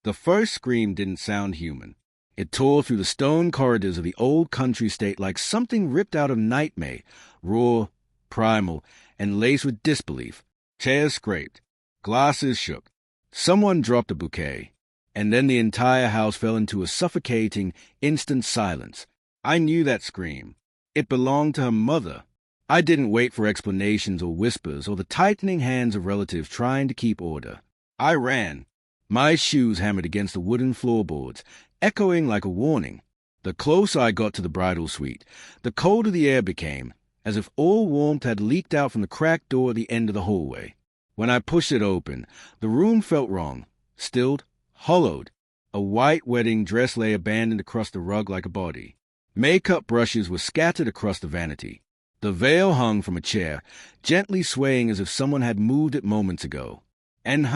The first scream didn't sound human. It tore through the stone corridors of the old country state like something ripped out of nightmare, raw, primal, and laced with disbelief. Chairs scraped. Glasses shook. Someone dropped a bouquet. And then the entire house fell into a suffocating, instant silence. I knew that scream. It belonged to her mother. I didn't wait for explanations or whispers or the tightening hands of relatives trying to keep order. I ran. My shoes hammered against the wooden floorboards, echoing like a warning. The closer I got to the bridal suite, the colder the air became, as if all warmth had leaked out from the cracked door at the end of the hallway. When I pushed it open, the room felt wrong, stilled, hollowed. A white wedding dress lay abandoned across the rug like a body. Makeup brushes were scattered across the vanity. The veil hung from a chair, gently swaying as if someone had moved it moments ago. And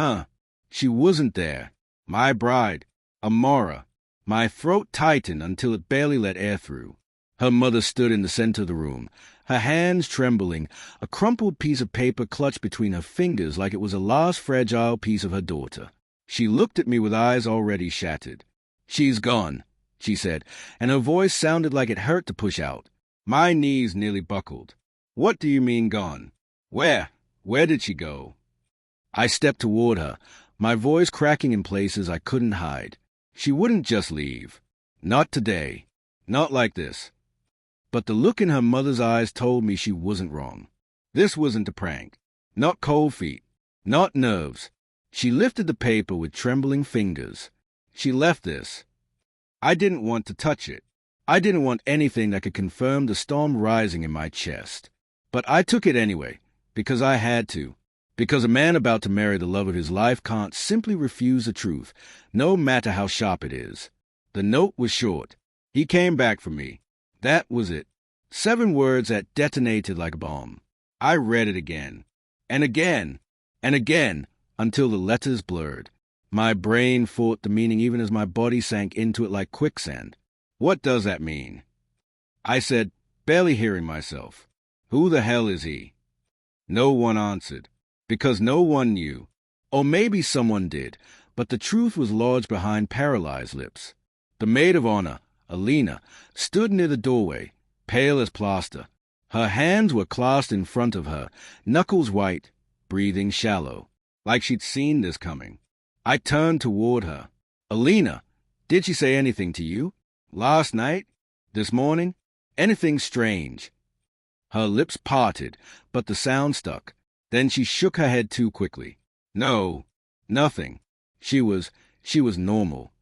she wasn't there. My bride, Amara. My throat tightened until it barely let air through. Her mother stood in the center of the room, her hands trembling, a crumpled piece of paper clutched between her fingers like it was a last fragile piece of her daughter. She looked at me with eyes already shattered. "She's gone," she said, and her voice sounded like it hurt to push out. My knees nearly buckled. "What do you mean gone? Where? Where did she go?" I stepped toward her, my voice cracking in places I couldn't hide. She wouldn't just leave. Not today. Not like this. But the look in her mother's eyes told me she wasn't wrong. This wasn't a prank. Not cold feet. Not nerves. She lifted the paper with trembling fingers. She left this. I didn't want to touch it. I didn't want anything that could confirm the storm rising in my chest. But I took it anyway, because I had to. Because a man about to marry the love of his life can't simply refuse the truth, no matter how sharp it is. The note was short. He came back for me. That was it. 7 words that detonated like a bomb. I read it again. And again. And again, until the letters blurred. My brain fought the meaning even as my body sank into it like quicksand. "What does that mean?" I said, barely hearing myself. "Who the hell is he?" No one answered. Because no one knew. Or maybe someone did, but the truth was lodged behind paralyzed lips. The maid of honor, Alina, stood near the doorway, pale as plaster. Her hands were clasped in front of her, knuckles white, breathing shallow, like she'd seen this coming. I turned toward her. "Alina, did she say anything to you? Last night? This morning? Anything strange?" Her lips parted, but the sound stuck. Then she shook her head too quickly. "No, nothing. She was normal."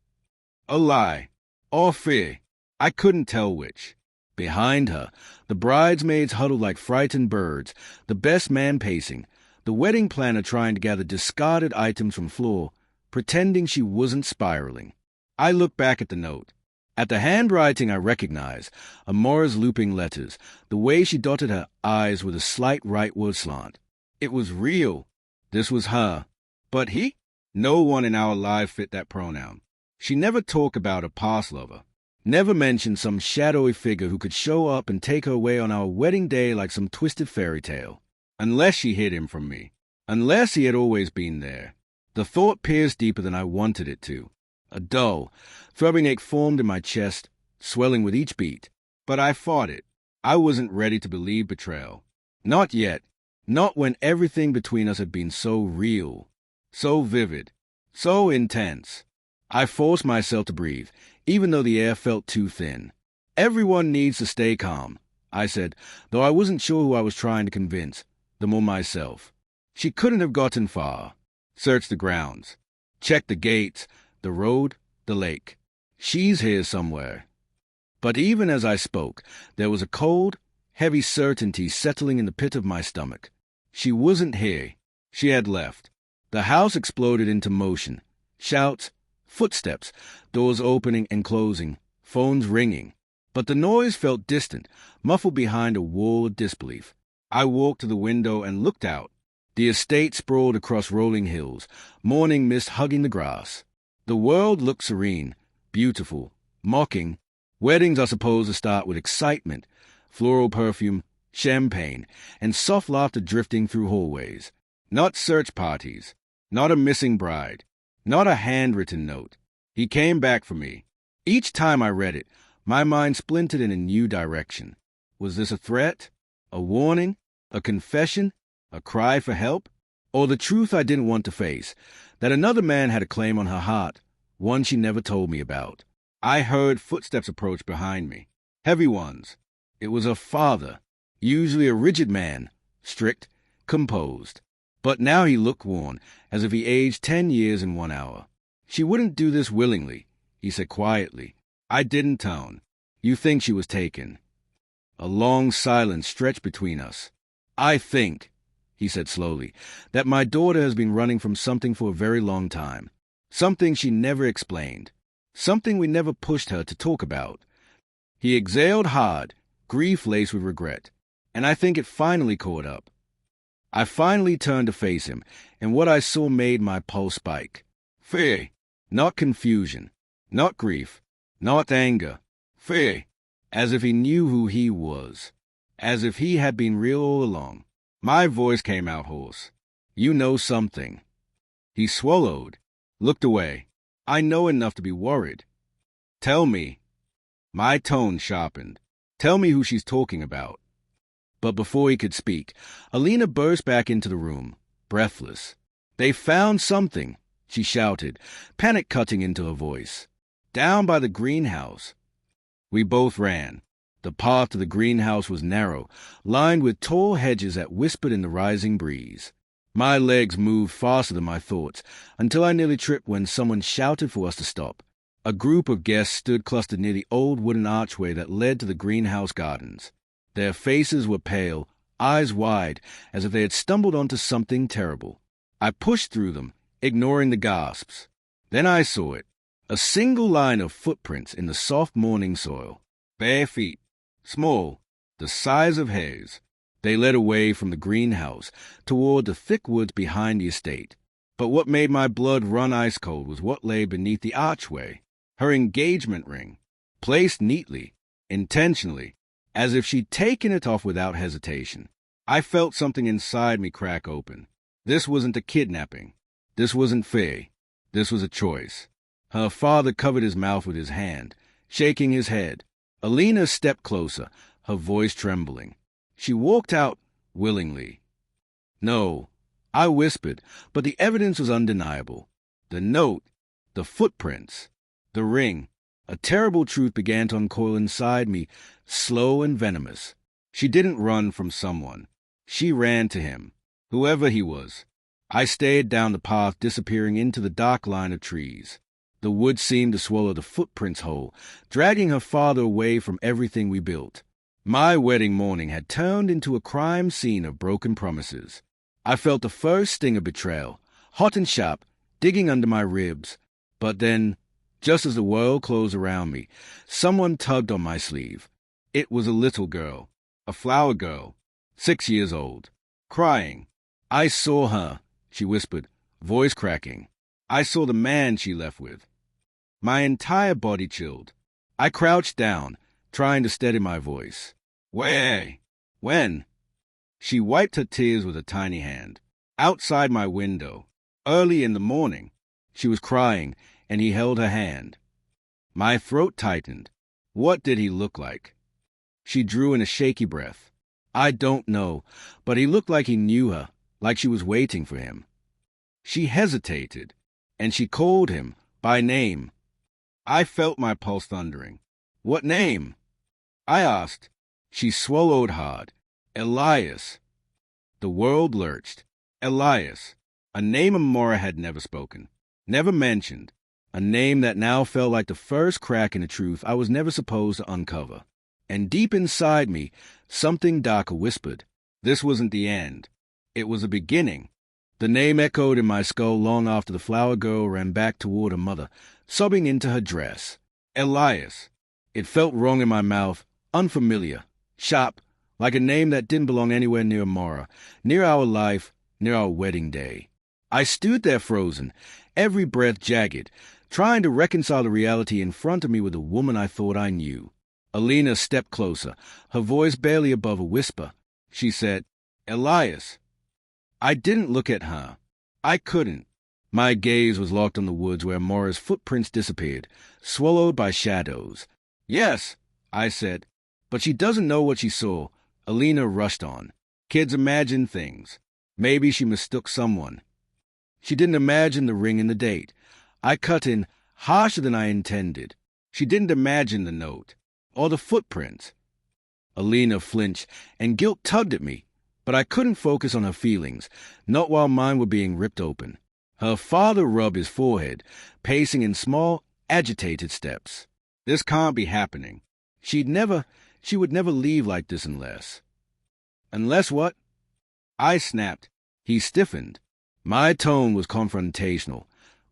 A lie. Or fear. I couldn't tell which. Behind her, the bridesmaids huddled like frightened birds, the best man pacing, the wedding planner trying to gather discarded items from floor, pretending she wasn't spiraling. I looked back at the note. At the handwriting I recognized, Amora's looping letters, the way she dotted her I's with a slight rightward slant. It was real. This was her. But he? No one in our life fit that pronoun. She never talked about a past lover. Never mentioned some shadowy figure who could show up and take her away on our wedding day like some twisted fairy tale. Unless she hid him from me. Unless he had always been there. The thought pierced deeper than I wanted it to. A dull, throbbing ache formed in my chest, swelling with each beat. But I fought it. I wasn't ready to believe betrayal. Not yet. Not when everything between us had been so real, so vivid, so intense. I forced myself to breathe, even though the air felt too thin. "Everyone needs to stay calm," I said, though I wasn't sure who I was trying to convince, them or myself. She couldn't have gotten far. Search the grounds. Check the gates, the road, the lake. She's here somewhere. But even as I spoke, there was a cold, heavy certainty settling in the pit of my stomach. She wasn't here. She had left. The house exploded into motion. Shouts, footsteps, doors opening and closing, phones ringing. But the noise felt distant, muffled behind a wall of disbelief. I walked to the window and looked out. The estate sprawled across rolling hills, morning mist hugging the grass. The world looked serene, beautiful, mocking. Weddings are supposed to start with excitement, floral perfume, champagne, and soft laughter drifting through hallways. Not search parties. Not a missing bride. Not a handwritten note. He came back for me. Each time I read it, my mind splintered in a new direction. Was this a threat? A warning? A confession? A cry for help? Or the truth I didn't want to face, that another man had a claim on her heart, one she never told me about. I heard footsteps approach behind me. Heavy ones. It was her father, usually a rigid man, strict, composed. But now he looked worn, as if he aged 10 years in 1 hour. She wouldn't do this willingly, he said quietly. I didn't tone. You think she was taken. A long silence stretched between us. I think, he said slowly, that my daughter has been running from something for a very long time. Something she never explained. Something we never pushed her to talk about. He exhaled hard, grief laced with regret, and I think it finally caught up. I finally turned to face him, and what I saw made my pulse spike. Fear, not confusion, not grief, not anger. Fear, as if he knew who he was, as if he had been real all along. My voice came out hoarse. You know something. He swallowed, looked away. I know enough to be worried. Tell me. My tone sharpened. Tell me who she's talking about. But before he could speak, Alina burst back into the room, breathless. They found something, she shouted, panic cutting into her voice. Down by the greenhouse. We both ran. The path to the greenhouse was narrow, lined with tall hedges that whispered in the rising breeze. My legs moved faster than my thoughts, until I nearly tripped when someone shouted for us to stop. A group of guests stood clustered near the old wooden archway that led to the greenhouse gardens. Their faces were pale, eyes wide, as if they had stumbled onto something terrible. I pushed through them, ignoring the gasps. Then I saw it. A single line of footprints in the soft morning soil. Bare feet. Small. The size of hairs. They led away from the greenhouse, toward the thick woods behind the estate. But what made my blood run ice cold was what lay beneath the archway. Her engagement ring. Placed neatly, intentionally, as if she'd taken it off without hesitation. I felt something inside me crack open. This wasn't a kidnapping. This wasn't fair. This was a choice. Her father covered his mouth with his hand, shaking his head. Alina stepped closer, her voice trembling. She walked out willingly. No, I whispered, but the evidence was undeniable. The note, the footprints, the ring. A terrible truth began to uncoil inside me, slow and venomous. She didn't run from someone. She ran to him, whoever he was. I stared down the path, disappearing into the dark line of trees. The woods seemed to swallow the footprints whole, dragging her father away from everything we built. My wedding morning had turned into a crime scene of broken promises. I felt the first sting of betrayal, hot and sharp, digging under my ribs. But then, just as the world closed around me, someone tugged on my sleeve. It was a little girl, a flower girl, 6 years old, crying. I saw her, she whispered, voice cracking. I saw the man she left with. My entire body chilled. I crouched down, trying to steady my voice. Where? When? She wiped her tears with a tiny hand. Outside my window, early in the morning. She was crying, and he held her hand. My throat tightened. What did he look like? She drew in a shaky breath. I don't know, but he looked like he knew her, like she was waiting for him. She hesitated, and she called him by name. I felt my pulse thundering. What name? I asked. She swallowed hard. Elias. The world lurched. Elias. A name Amora had never spoken, never mentioned. A name that now felt like the first crack in the truth I was never supposed to uncover. And deep inside me, something darker whispered. This wasn't the end. It was a beginning. The name echoed in my skull long after the flower girl ran back toward her mother, sobbing into her dress. Elias. It felt wrong in my mouth, unfamiliar, sharp, like a name that didn't belong anywhere near Amora, near our life, near our wedding day. I stood there frozen, every breath jagged, trying to reconcile the reality in front of me with the woman I thought I knew. Alina stepped closer, her voice barely above a whisper. She said, Elias. I didn't look at her. I couldn't. My gaze was locked on the woods where Mora's footprints disappeared, swallowed by shadows. Yes, I said, but she doesn't know what she saw. Alina rushed on. Kids imagine things. Maybe she mistook someone. She didn't imagine the ring and the date. I cut in, harsher than I intended. She didn't imagine the note, or the footprints. Alina flinched, and guilt tugged at me, but I couldn't focus on her feelings, not while mine were being ripped open. Her father rubbed his forehead, pacing in small, agitated steps. This can't be happening. She would never leave like this unless. Unless what? I snapped. He stiffened. My tone was confrontational,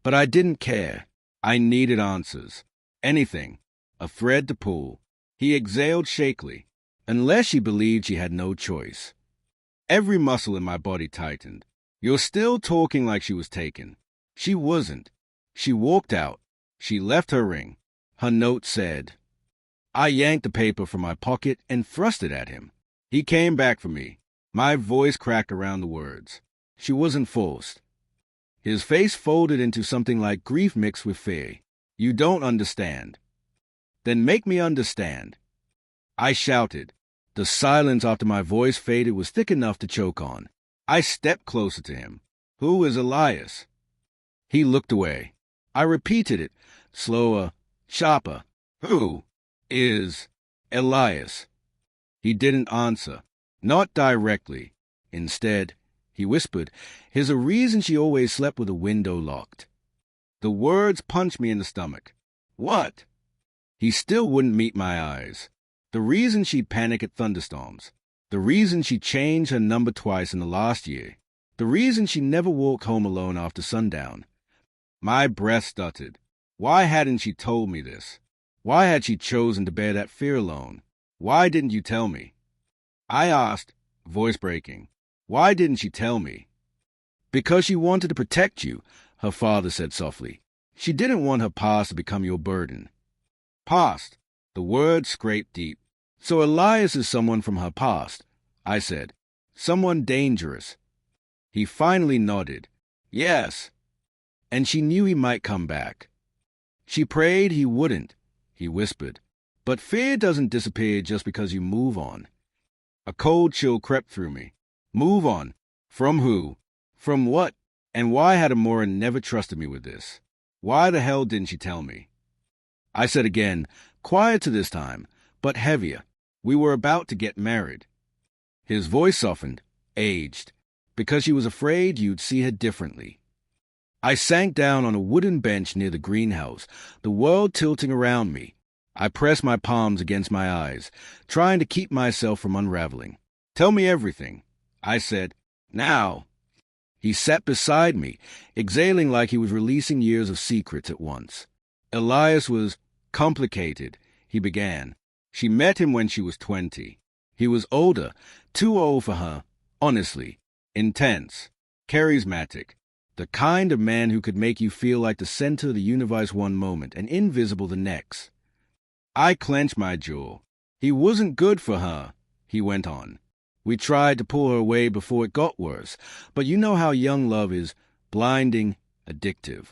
but I didn't care. I needed answers. Anything. A thread to pull. He exhaled shakily. Unless she believed she had no choice. Every muscle in my body tightened. You're still talking like she was taken. She wasn't. She walked out. She left her ring. Her note said. I yanked the paper from my pocket and thrust it at him. He came back for me. My voice cracked around the words. She wasn't forced. His face folded into something like grief mixed with fear. You don't understand. Then make me understand. I shouted. The silence after my voice faded was thick enough to choke on. I stepped closer to him. Who is Elias? He looked away. I repeated it, slower, sharper. Who is Elias? He didn't answer. Not directly. Instead, he whispered, "Here's a reason she always slept with a window locked." The words punched me in the stomach. What? He still wouldn't meet my eyes. The reason she'd panic at thunderstorms. The reason she changed her number twice in the last year. The reason she never walked home alone after sundown. My breath stuttered. Why hadn't she told me this? Why had she chosen to bear that fear alone? Why didn't you tell me? I asked, voice breaking. Why didn't she tell me? Because she wanted to protect you, her father said softly. She didn't want her past to become your burden. Past. The word scraped deep. So Elias is someone from her past, I said. Someone dangerous. He finally nodded. Yes. And she knew he might come back. She prayed he wouldn't, he whispered. But fear doesn't disappear just because you move on. A cold chill crept through me. Move on. From who? From what? And why had Amora never trusted me with this? Why the hell didn't she tell me? I said again, quieter this time, but heavier. We were about to get married. His voice softened, aged, because she was afraid you'd see her differently. I sank down on a wooden bench near the greenhouse, the world tilting around me. I pressed my palms against my eyes, trying to keep myself from unraveling. Tell me everything, I said. Now. He sat beside me, exhaling like he was releasing years of secrets at once. Elias was complicated, he began. She met him when she was 20. He was older, too old for her, honestly. Intense, charismatic, the kind of man who could make you feel like the center of the universe one moment and invisible the next. I clenched my jaw. He wasn't good for her, he went on. We tried to pull her away before it got worse, but you know how young love is, blinding, addictive.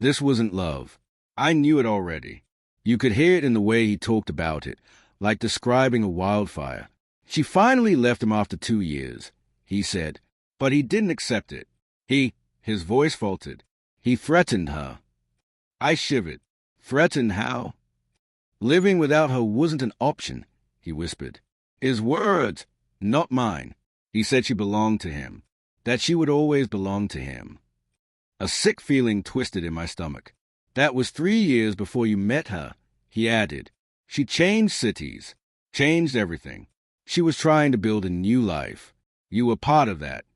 This wasn't love. I knew it already. You could hear it in the way he talked about it, like describing a wildfire. She finally left him after 2 years, he said, but he didn't accept it. His voice faltered. He threatened her. I shivered. Threatened how? Living without her wasn't an option, he whispered. His words, not mine. He said she belonged to him, that she would always belong to him. A sick feeling twisted in my stomach. That was 3 years before you met her, he added. She changed cities, changed everything. She was trying to build a new life. You were part of that.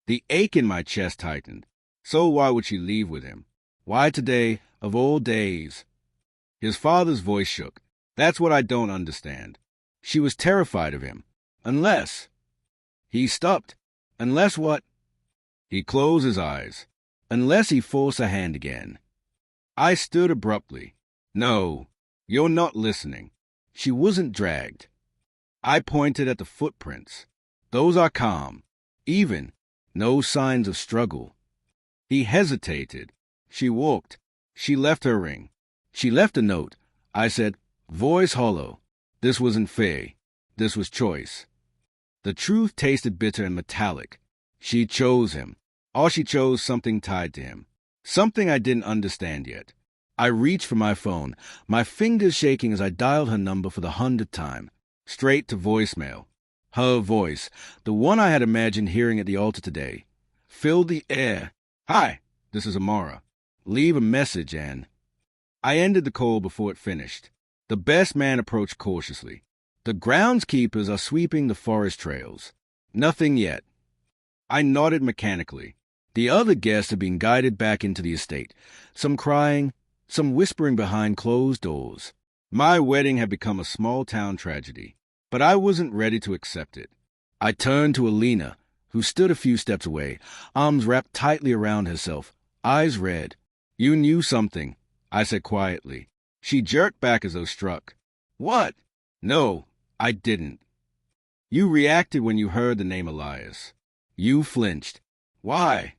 The ache in my chest tightened. So why would she leave with him? Why today, of all days? His father's voice shook. That's what I don't understand. She was terrified of him. Unless. He stopped. Unless what? He closed his eyes. Unless he forced her hand again. I stood abruptly. No, you're not listening. She wasn't dragged. I pointed at the footprints. Those are calm. Even. No signs of struggle. He hesitated. She walked. She left her ring. She left a note. I said, voice hollow. This wasn't fair. This was choice. The truth tasted bitter and metallic. She chose him. Or she chose something tied to him. Something I didn't understand yet. I reached for my phone, my fingers shaking as I dialed her number for the 100th time. Straight to voicemail. Her voice, the one I had imagined hearing at the altar today, filled the air. Hi, this is Amara. Leave a message, and... I ended the call before it finished. The best man approached cautiously. The groundskeepers are sweeping the forest trails. Nothing yet. I nodded mechanically. The other guests had been guided back into the estate, some crying, some whispering behind closed doors. My wedding had become a small-town tragedy, but I wasn't ready to accept it. I turned to Alina, who stood a few steps away, arms wrapped tightly around herself, eyes red. You knew something, I said quietly. She jerked back as though struck. What? No, I didn't. You reacted when you heard the name Elias. You flinched. Why?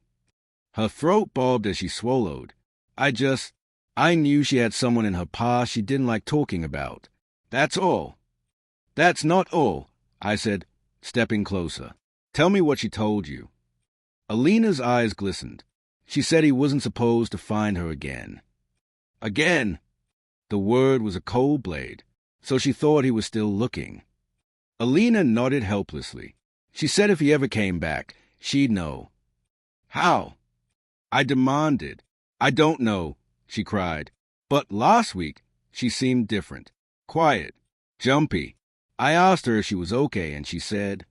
Her throat bobbed as she swallowed. I knew she had someone in her past she didn't like talking about. That's all. That's not all, I said, stepping closer. Tell me what she told you. Alina's eyes glistened. She said he wasn't supposed to find her again. Again? The word was a cold blade, so she thought he was still looking. Alina nodded helplessly. She said if he ever came back, she'd know. How? I demanded. I don't know, she cried. But last week, she seemed different. Quiet. Jumpy. I asked her if she was okay, and she said...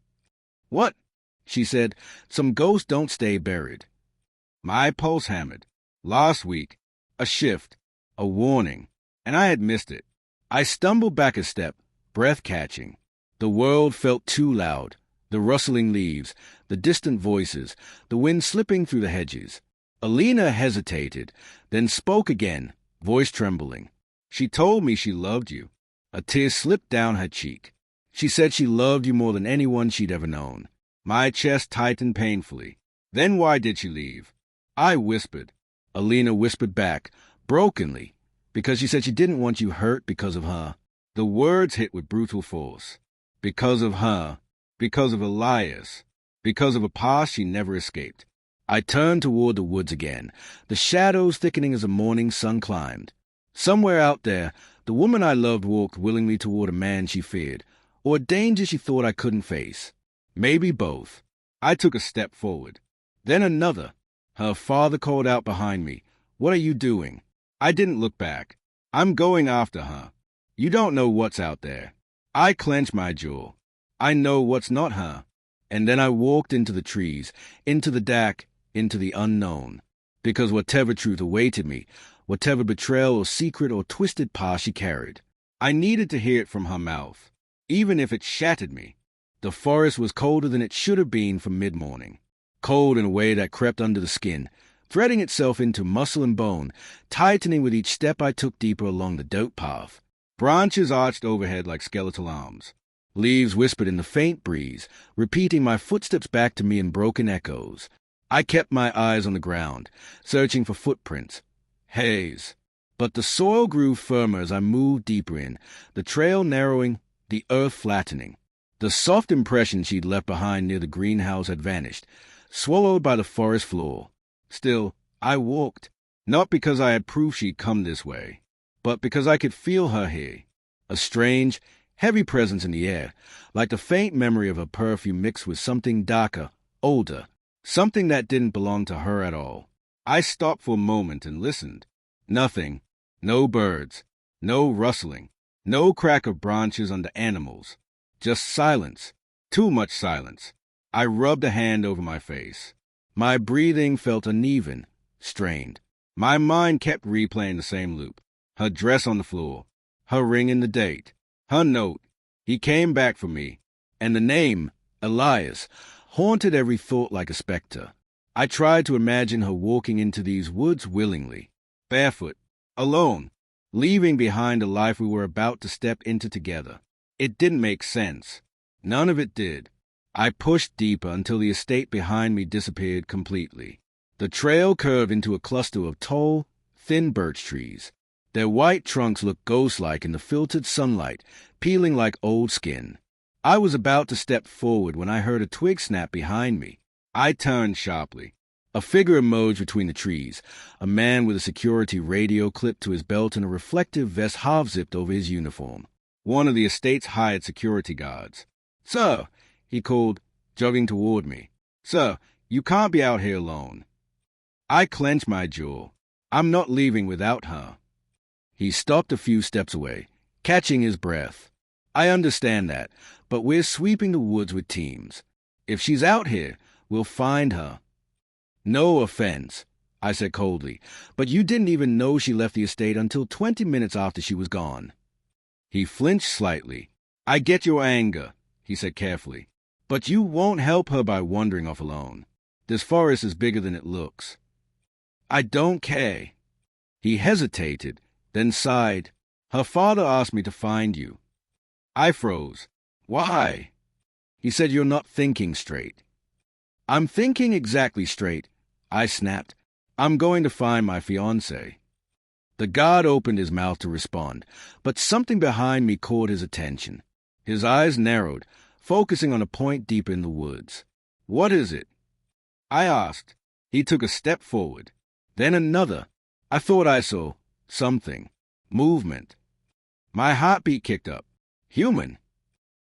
What? She said, some ghosts don't stay buried. My pulse hammered. Last week, a shift, a warning, and I had missed it. I stumbled back a step, breath catching. The world felt too loud. The rustling leaves, the distant voices, the wind slipping through the hedges. Alina hesitated, then spoke again, voice trembling. She told me she loved you. A tear slipped down her cheek. She said she loved you more than anyone she'd ever known. My chest tightened painfully. Then why did she leave? I whispered. Alina whispered back, brokenly, because she said she didn't want you hurt because of her. The words hit with brutal force. Because of her. Because of Elias. Because of a past she never escaped. I turned toward the woods again, the shadows thickening as the morning sun climbed. Somewhere out there, the woman I loved walked willingly toward a man she feared, or a danger she thought I couldn't face. Maybe both. I took a step forward. Then another. Her father called out behind me, "What are you doing?" I didn't look back. I'm going after her. You don't know what's out there. I clenched my jaw. I know what's not her. And then I walked into the trees, into the dark, into the unknown. Because whatever truth awaited me, whatever betrayal or secret or twisted past she carried, I needed to hear it from her mouth, even if it shattered me. The forest was colder than it should have been for mid-morning. Cold in a way that crept under the skin, threading itself into muscle and bone, tightening with each step I took deeper along the dirt path. Branches arched overhead like skeletal arms. Leaves whispered in the faint breeze, repeating my footsteps back to me in broken echoes. I kept my eyes on the ground, searching for footprints. Haze. But the soil grew firmer as I moved deeper in, the trail narrowing, the earth flattening. The soft impression she'd left behind near the greenhouse had vanished, swallowed by the forest floor. Still, I walked, not because I had proof she'd come this way, but because I could feel her here. A strange, heavy presence in the air, like the faint memory of her perfume mixed with something darker, older, something that didn't belong to her at all. I stopped for a moment and listened. Nothing. No birds. No rustling. No crack of branches under animals. Just silence. Too much silence. I rubbed a hand over my face. My breathing felt uneven, strained. My mind kept replaying the same loop. Her dress on the floor. Her ring in the date. Her note. He came back for me. And the name, Elias, haunted every thought like a specter. I tried to imagine her walking into these woods willingly, barefoot, alone, leaving behind a life we were about to step into together. It didn't make sense. None of it did. I pushed deeper until the estate behind me disappeared completely. The trail curved into a cluster of tall, thin birch trees. Their white trunks looked ghost-like in the filtered sunlight, peeling like old skin. I was about to step forward when I heard a twig snap behind me. I turned sharply. A figure emerged between the trees, a man with a security radio clipped to his belt and a reflective vest half-zipped over his uniform. One of the estate's hired security guards. "Sir," he called, jogging toward me. "Sir, you can't be out here alone." I clenched my jaw. "I'm not leaving without her." He stopped a few steps away, catching his breath. "I understand that, but we're sweeping the woods with teams. If she's out here, we'll find her." "No offense," I said coldly, "but you didn't even know she left the estate until 20 minutes after she was gone." He flinched slightly. "I get your anger," he said carefully, "but you won't help her by wandering off alone. This forest is bigger than it looks." "I don't care." He hesitated, then sighed. "Her father asked me to find you." I froze. "Why?" He said, "You're not thinking straight." "I'm thinking exactly straight," I snapped. "I'm going to find my fiancée." The guard opened his mouth to respond, but something behind me caught his attention. His eyes narrowed, focusing on a point deep in the woods. "What is it?" I asked. He took a step forward, then another. I thought I saw something. Movement. My heartbeat kicked up. "Human?"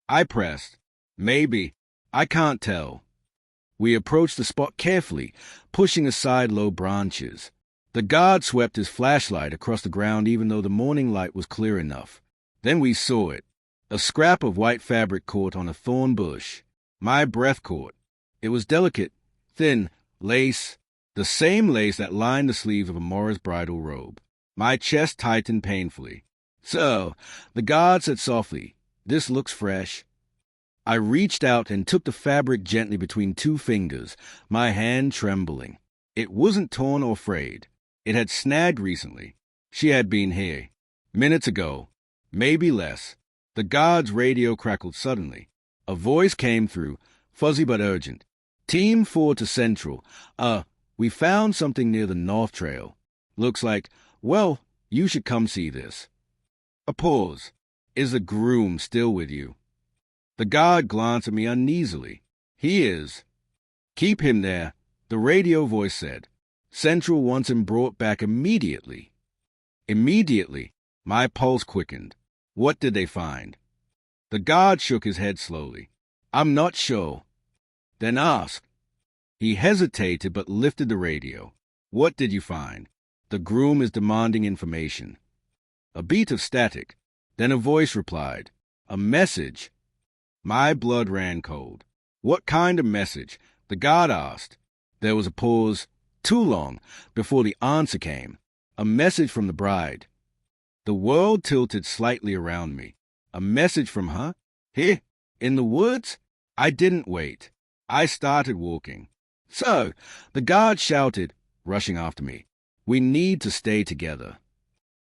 I pressed. "Maybe. I can't tell." We approached the spot carefully, pushing aside low branches. The guard swept his flashlight across the ground even though the morning light was clear enough. Then we saw it. A scrap of white fabric caught on a thorn bush. My breath caught. It was delicate, thin, lace, the same lace that lined the sleeves of Amora's bridal robe. My chest tightened painfully. "So," the guard said softly, "this looks fresh." I reached out and took the fabric gently between two fingers, my hand trembling. It wasn't torn or frayed. It had snagged recently. She had been here. Minutes ago. Maybe less. The guard's radio crackled suddenly. A voice came through, fuzzy but urgent. "Team 4 to Central. We found something near the North Trail. Looks like, well, you should come see this." A pause. "Is the groom still with you?" The guard glanced at me uneasily. "He is." "Keep him there," the radio voice said. "Central wants him brought back immediately." Immediately. My pulse quickened. What did they find? The guard shook his head slowly. "I'm not sure." "Then ask." He hesitated but lifted the radio. "What did you find?" "The groom is demanding information." A beat of static. Then a voice replied. "A message." My blood ran cold. "What kind of message?" the guard asked. There was a pause, too long, before the answer came. "A message from the bride." The world tilted slightly around me. A message from her? Here? In the woods? I didn't wait. I started walking. "So," the guard shouted, rushing after me, "we need to stay together."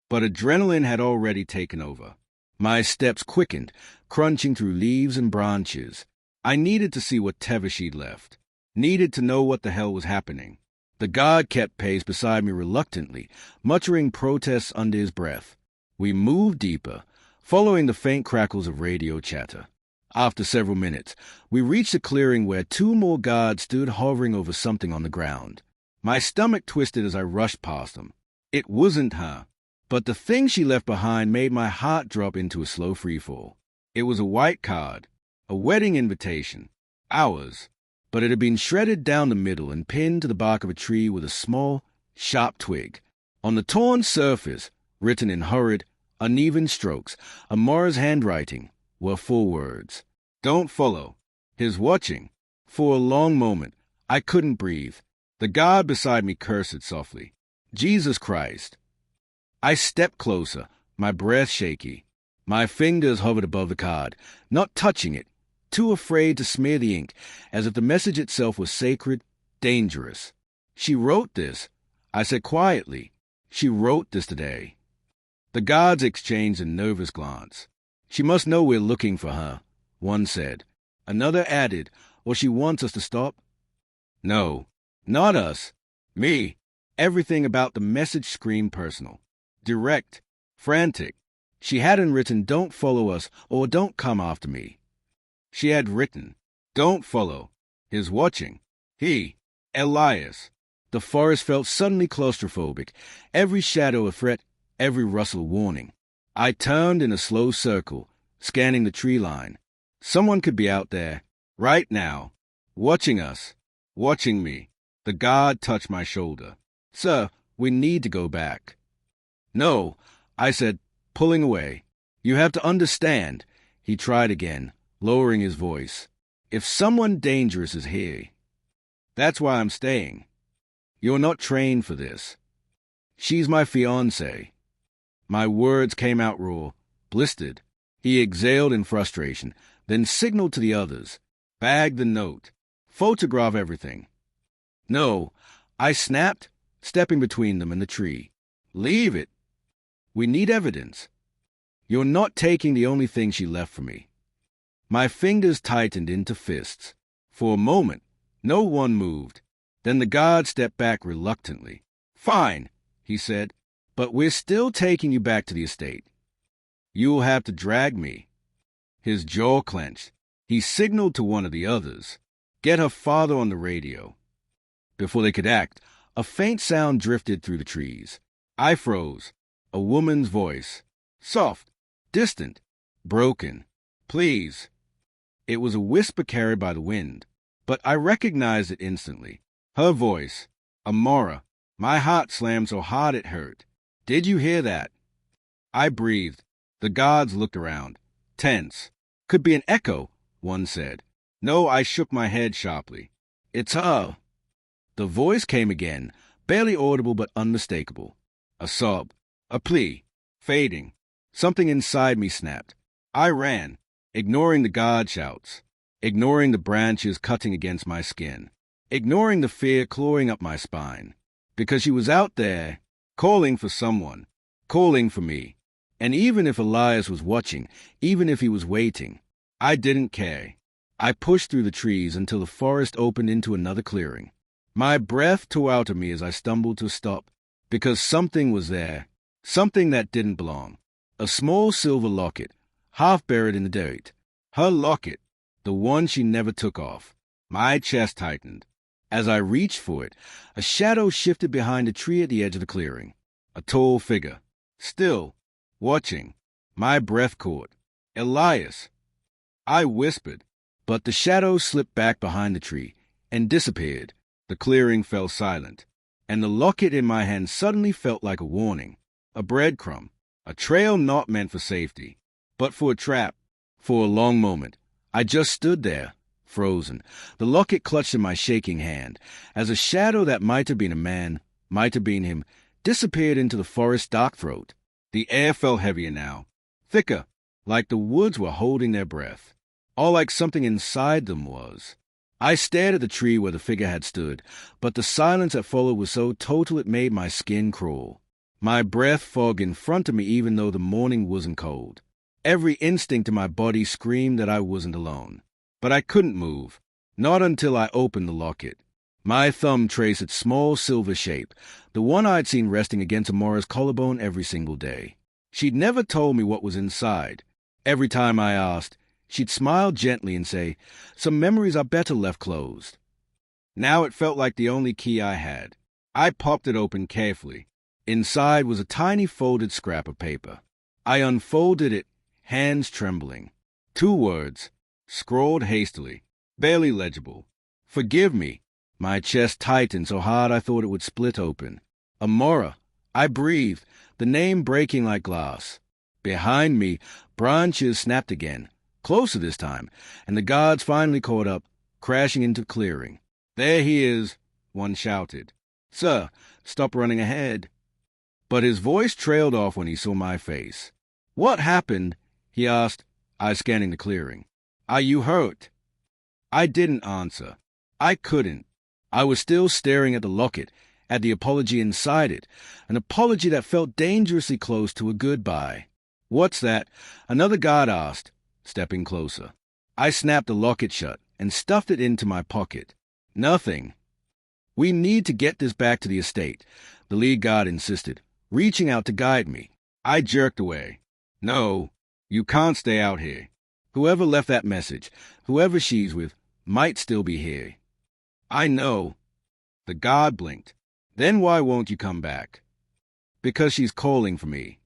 But adrenaline had already taken over. My steps quickened, crunching through leaves and branches. I needed to see whatever she'd left. Needed to know what the hell was happening. The guard kept pace beside me reluctantly, muttering protests under his breath. We moved deeper, following the faint crackles of radio chatter. After several minutes, we reached a clearing where two more guards stood hovering over something on the ground. My stomach twisted as I rushed past them. It wasn't her. But the thing she left behind made my heart drop into a slow freefall. It was a white card, a wedding invitation, ours, but it had been shredded down the middle and pinned to the bark of a tree with a small, sharp twig. On the torn surface, written in hurried, uneven strokes, Amora's handwriting, were 4 words. "Don't follow. He's watching." For a long moment, I couldn't breathe. The guard beside me cursed softly. "Jesus Christ." I stepped closer, my breath shaky. My fingers hovered above the card, not touching it, too afraid to smear the ink, as if the message itself was sacred, dangerous. "She wrote this," I said quietly. "She wrote this today." The guards exchanged a nervous glance. "She must know we're looking for her," one said. Another added, "or she wants us to stop." "No, not us." Me. Everything about the message screamed personal. Direct. Frantic. She hadn't written, "Don't follow us," or "Don't come after me." She had written, "Don't follow. He's watching." He. Elias. The forest felt suddenly claustrophobic. Every shadow a threat, every rustle warning. I turned in a slow circle, scanning the tree line. Someone could be out there, right now, watching us, watching me. The guard touched my shoulder. "Sir, we need to go back." "No," I said, pulling away. "You have to understand." He tried again, lowering his voice. "If someone dangerous is here, that's why I'm staying. You're not trained for this. She's my fiancée." My words came out raw, blistered. He exhaled in frustration, then signaled to the others. "Bag the note. Photograph everything." "No," I snapped, stepping between them and the tree. "Leave it. We need evidence. You're not taking the only thing she left for me." My fingers tightened into fists. For a moment, no one moved. Then the guard stepped back reluctantly. "Fine," he said, "but we're still taking you back to the estate. You'll have to drag me." His jaw clenched. He signaled to one of the others. "Get her father on the radio." Before they could act, a faint sound drifted through the trees. I froze. A woman's voice. Soft, distant, broken. "Please." It was a whisper carried by the wind, but I recognized it instantly. Her voice. "Amora." My heart slammed so hard it hurt. "Did you hear that?" I breathed. The guards looked around. Tense. "Could be an echo," one said. "No," I shook my head sharply. "It's her." The voice came again, barely audible but unmistakable. A sob. A plea. Fading. Something inside me snapped. I ran, ignoring the guard shouts, ignoring the branches cutting against my skin, ignoring the fear clawing up my spine. Because she was out there, calling for someone, calling for me. And even if Elias was watching, even if he was waiting, I didn't care. I pushed through the trees until the forest opened into another clearing. My breath tore out of me as I stumbled to a stop, because something was there, something that didn't belong. A small silver locket, half buried in the dirt. Her locket, the one she never took off. My chest tightened. As I reached for it, a shadow shifted behind a tree at the edge of the clearing. A tall figure. Still. Watching. My breath caught. "Elias." I whispered, but the shadow slipped back behind the tree and disappeared. The clearing fell silent, and the locket in my hand suddenly felt like a warning, a breadcrumb, a trail not meant for safety, but for a trap. For a long moment, I just stood there, frozen, the locket clutched in my shaking hand, as a shadow that might have been a man, might have been him, disappeared into the forest dark throat. The air felt heavier now, thicker, like the woods were holding their breath, all like something inside them was. I stared at the tree where the figure had stood, but the silence that followed was so total it made my skin crawl. My breath fogged in front of me even though the morning wasn't cold. Every instinct in my body screamed that I wasn't alone. But I couldn't move, not until I opened the locket. My thumb traced its small silver shape, the one I'd seen resting against Amora's collarbone every single day. She'd never told me what was inside. Every time I asked, she'd smile gently and say, "Some memories are better left closed." Now it felt like the only key I had. I popped it open carefully. Inside was a tiny folded scrap of paper. I unfolded it, hands trembling. 2 words, scrawled hastily, barely legible. "Forgive me." My chest tightened so hard I thought it would split open. "Amora." I breathed, the name breaking like glass. Behind me, branches snapped again, closer this time, and the guards finally caught up, crashing into clearing. "There he is," one shouted. "Sir, stop running ahead." But his voice trailed off when he saw my face. "What happened?" he asked, eyes scanning the clearing. "Are you hurt?" I didn't answer. I couldn't. I was still staring at the locket, at the apology inside it, an apology that felt dangerously close to a goodbye. "What's that?" another guard asked, stepping closer. I snapped the locket shut and stuffed it into my pocket. "Nothing." We need to get this back to the estate, the lead god insisted, reaching out to guide me. I jerked away. No, you can't stay out here. Whoever left that message, whoever she's with, might still be here. I know. The god blinked. Then why won't you come back? Because she's calling for me.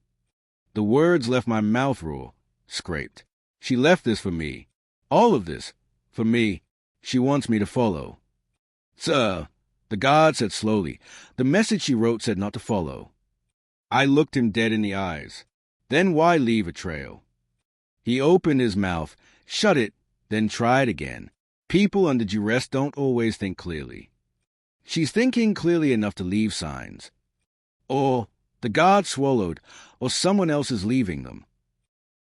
The words left my mouth raw, scraped. She left this for me. All of this, for me. She wants me to follow. Sir, the god said slowly. The message she wrote said not to follow. I looked him dead in the eyes. Then why leave a trail? He opened his mouth, shut it, then tried again. People under duress don't always think clearly. She's thinking clearly enough to leave signs. Or the god swallowed, or someone else is leaving them.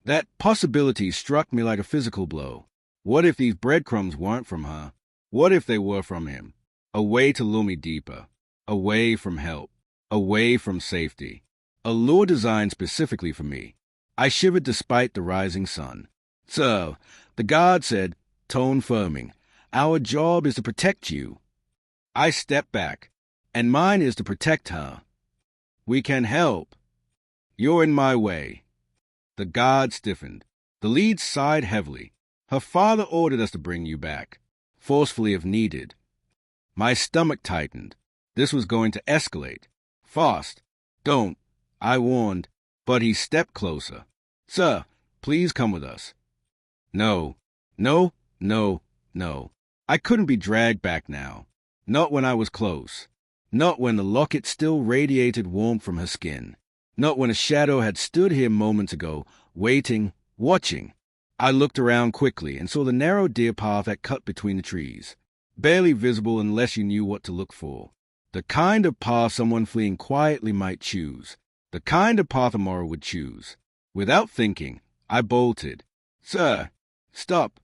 That possibility struck me like a physical blow. What if these breadcrumbs weren't from her? What if they were from him? A way to lure me deeper. Away from help. Away from safety. A lure designed specifically for me. I shivered despite the rising sun. Sir, the god said, tone firming, our job is to protect you. I stepped back, and mine is to protect her. We can help. You're in my way. The god stiffened. The lead sighed heavily. Her father ordered us to bring you back, forcefully if needed. My stomach tightened. This was going to escalate. Fast. Don't. I warned, but he stepped closer. Sir, please come with us. No. No, no, no. I couldn't be dragged back now. Not when I was close. Not when the locket still radiated warmth from her skin. Not when a shadow had stood here moments ago, waiting, watching. I looked around quickly and saw the narrow deer path that cut between the trees. Barely visible unless you knew what to look for. The kind of path someone fleeing quietly might choose. The kind of path a Mora would choose. Without thinking, I bolted. Sir, stop.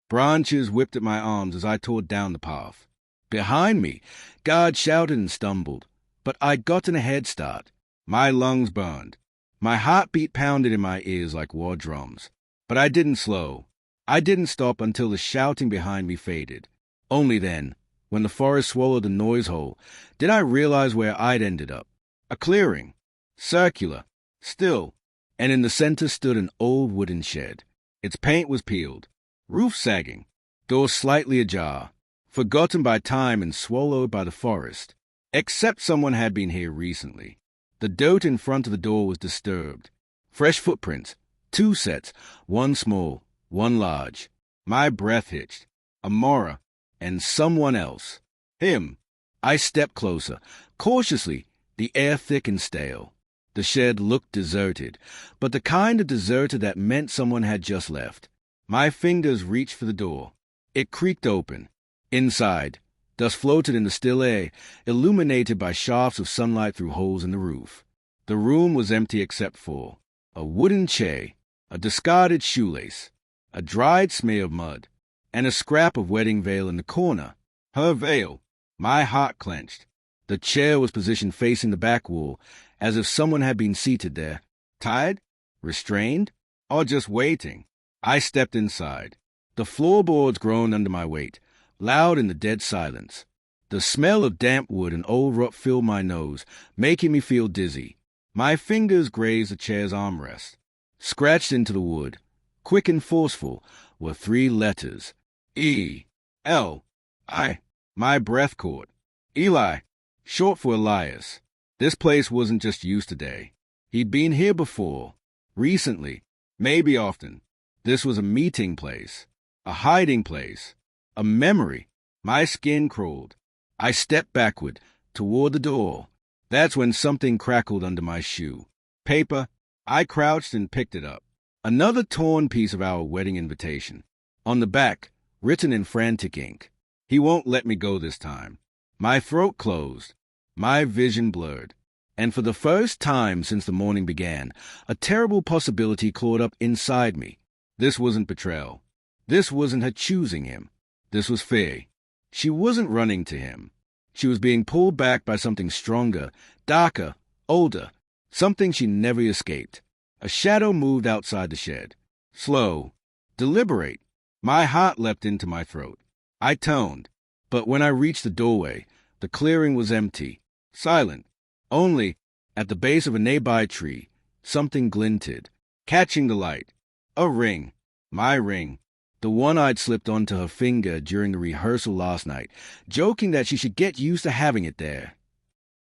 Branches whipped at my arms as I tore down the path. Behind me, guards shouted and stumbled, but I'd gotten a head start. My lungs burned. My heartbeat pounded in my ears like war drums. But I didn't slow. I didn't stop until the shouting behind me faded. Only then, when the forest swallowed the noise hole, did I realize where I'd ended up. A clearing. Circular. Still. And in the center stood an old wooden shed. Its paint was peeled. Roof sagging. Door slightly ajar. Forgotten by time and swallowed by the forest. Except someone had been here recently. The dirt in front of the door was disturbed. Fresh footprints. 2 sets. One small, one large. My breath hitched. A Mora. And someone else. Him. I stepped closer. Cautiously, the air thick and stale. The shed looked deserted, but the kind of deserted that meant someone had just left. My fingers reached for the door. It creaked open. Inside, dust floated in the still air, illuminated by shafts of sunlight through holes in the roof. The room was empty except for a wooden chair, a discarded shoelace, a dried smear of mud, and a scrap of wedding veil in the corner. Her veil. My heart clenched. The chair was positioned facing the back wall, as if someone had been seated there. Tired? Restrained? Or just waiting? I stepped inside. The floorboards groaned under my weight, loud in the dead silence. The smell of damp wood and old rot filled my nose, making me feel dizzy. My fingers grazed the chair's armrest. Scratched into the wood, quick and forceful, were 3 letters. E. L. I. My breath caught. Eli. Short for Elias. This place wasn't just used today. He'd been here before. Recently. Maybe often. This was a meeting place. A hiding place. A memory. My skin crawled. I stepped backward, toward the door. That's when something crackled under my shoe. Paper. I crouched and picked it up. Another torn piece of our wedding invitation. On the back, written in frantic ink. He won't let me go this time. My throat closed. My vision blurred. And for the first time since the morning began, a terrible possibility clawed up inside me. This wasn't betrayal. This wasn't her choosing him. This was fear. She wasn't running to him. She was being pulled back by something stronger, darker, older, something she never escaped. A shadow moved outside the shed. Slow. Deliberate. My heart leapt into my throat. I toned. But when I reached the doorway, The clearing was empty, silent. Only, at the base of a nearby tree, something glinted, catching the light. A ring. My ring. The one I'd slipped onto her finger during the rehearsal last night, joking that she should get used to having it there.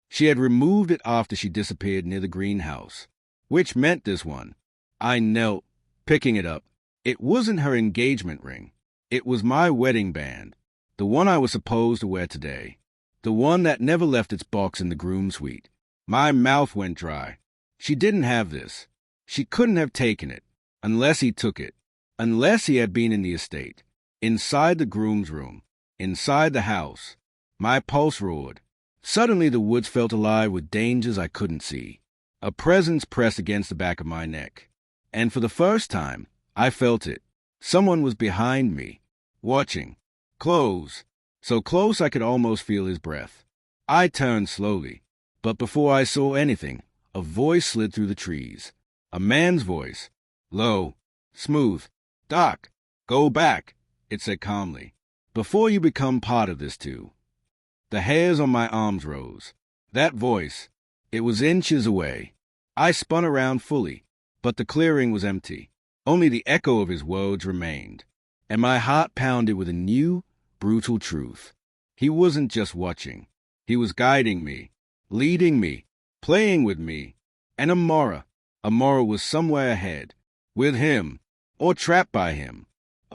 She had removed it after she disappeared near the greenhouse. Which meant this one. I knelt, picking it up. It wasn't her engagement ring. It was my wedding band, the one I was supposed to wear today, the one that never left its box in the groom suite. My mouth went dry. She didn't have this. She couldn't have taken it, unless he took it, unless he had been in the estate, inside the groom's room, inside the house. My pulse roared. Suddenly the woods felt alive with dangers I couldn't see. A presence pressed against the back of my neck. And for the first time, I felt it. Someone was behind me, watching. Close. So close I could almost feel his breath. I turned slowly, but before I saw anything, a voice slid through the trees. A man's voice. Low, smooth. Doc, go back, it said calmly. Before you become part of this too. The hairs on my arms rose. That voice, it was inches away. I spun around fully, but the clearing was empty. Only the echo of his words remained, and my heart pounded with a new, brutal truth. He wasn't just watching. He was guiding me, leading me, playing with me. And Amora was somewhere ahead, with him, or trapped by him.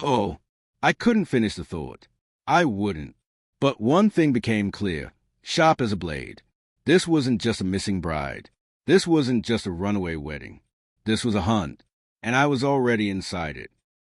Oh, I couldn't finish the thought. I wouldn't. But one thing became clear, sharp as a blade. This wasn't just a missing bride. This wasn't just a runaway wedding. This was a hunt, and I was already inside it.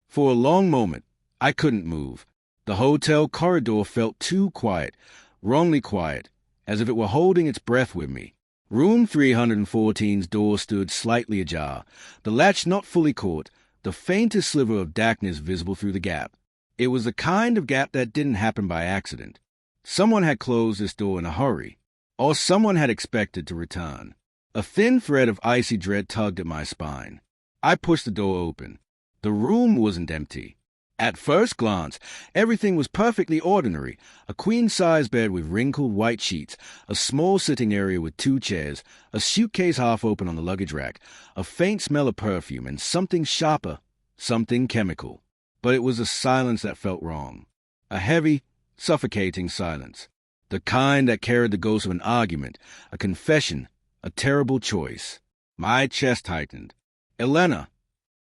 For a long moment, I couldn't move. The hotel corridor felt too quiet, wrongly quiet, as if it were holding its breath with me. Room 314's door stood slightly ajar, the latch not fully caught, the faintest sliver of darkness visible through the gap. It was the kind of gap that didn't happen by accident. Someone had closed this door in a hurry, or someone had expected to return. A thin thread of icy dread tugged at my spine. I pushed the door open. The room wasn't empty. At first glance, everything was perfectly ordinary. A queen-size bed with wrinkled white sheets, a small sitting area with 2 chairs, a suitcase half open on the luggage rack, a faint smell of perfume, and something sharper, something chemical. But it was a silence that felt wrong. A heavy, suffocating silence. The kind that carried the ghost of an argument, a confession, a terrible choice. My chest tightened. Elena!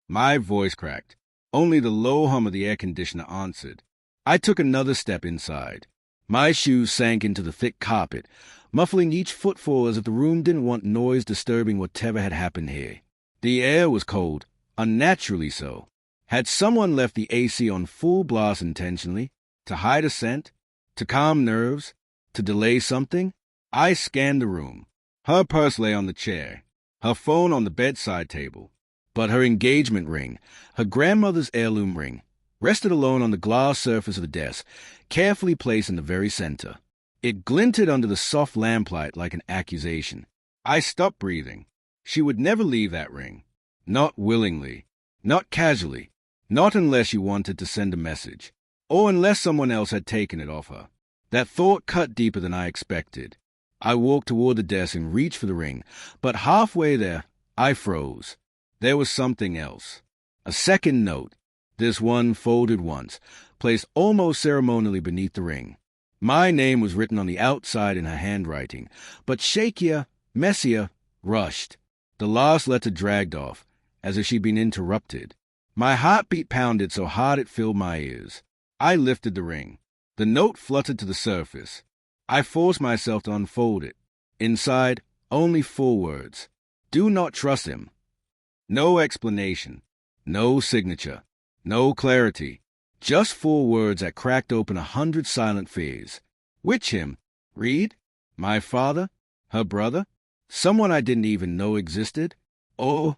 My voice cracked. Only the low hum of the air conditioner answered. I took another step inside. My shoes sank into the thick carpet, muffling each footfall as if the room didn't want noise disturbing whatever had happened here. The air was cold, unnaturally so. Had someone left the AC on full blast intentionally? To hide a scent? To calm nerves? To delay something? I scanned the room. Her purse lay on the chair, her phone on the bedside table. But her engagement ring, her grandmother's heirloom ring, rested alone on the glass surface of the desk, carefully placed in the very center. It glinted under the soft lamplight like an accusation. I stopped breathing. She would never leave that ring. Not willingly. Not casually. Not unless she wanted to send a message. Or unless someone else had taken it off her. That thought cut deeper than I expected. I walked toward the desk and reached for the ring, but halfway there, I froze. There was something else. A second note. This one folded once, placed almost ceremonially beneath the ring. My name was written on the outside in her handwriting, but shakier, messier, rushed. The last letter dragged off, as if she'd been interrupted. My heartbeat pounded so hard it filled my ears. I lifted the ring. The note fluttered to the surface. I forced myself to unfold it. Inside, only 4 words. Do not trust him. No explanation. No signature. No clarity. Just 4 words that cracked open 100 silent fears. Which him? Reed? My father? Her brother? Someone I didn't even know existed? Or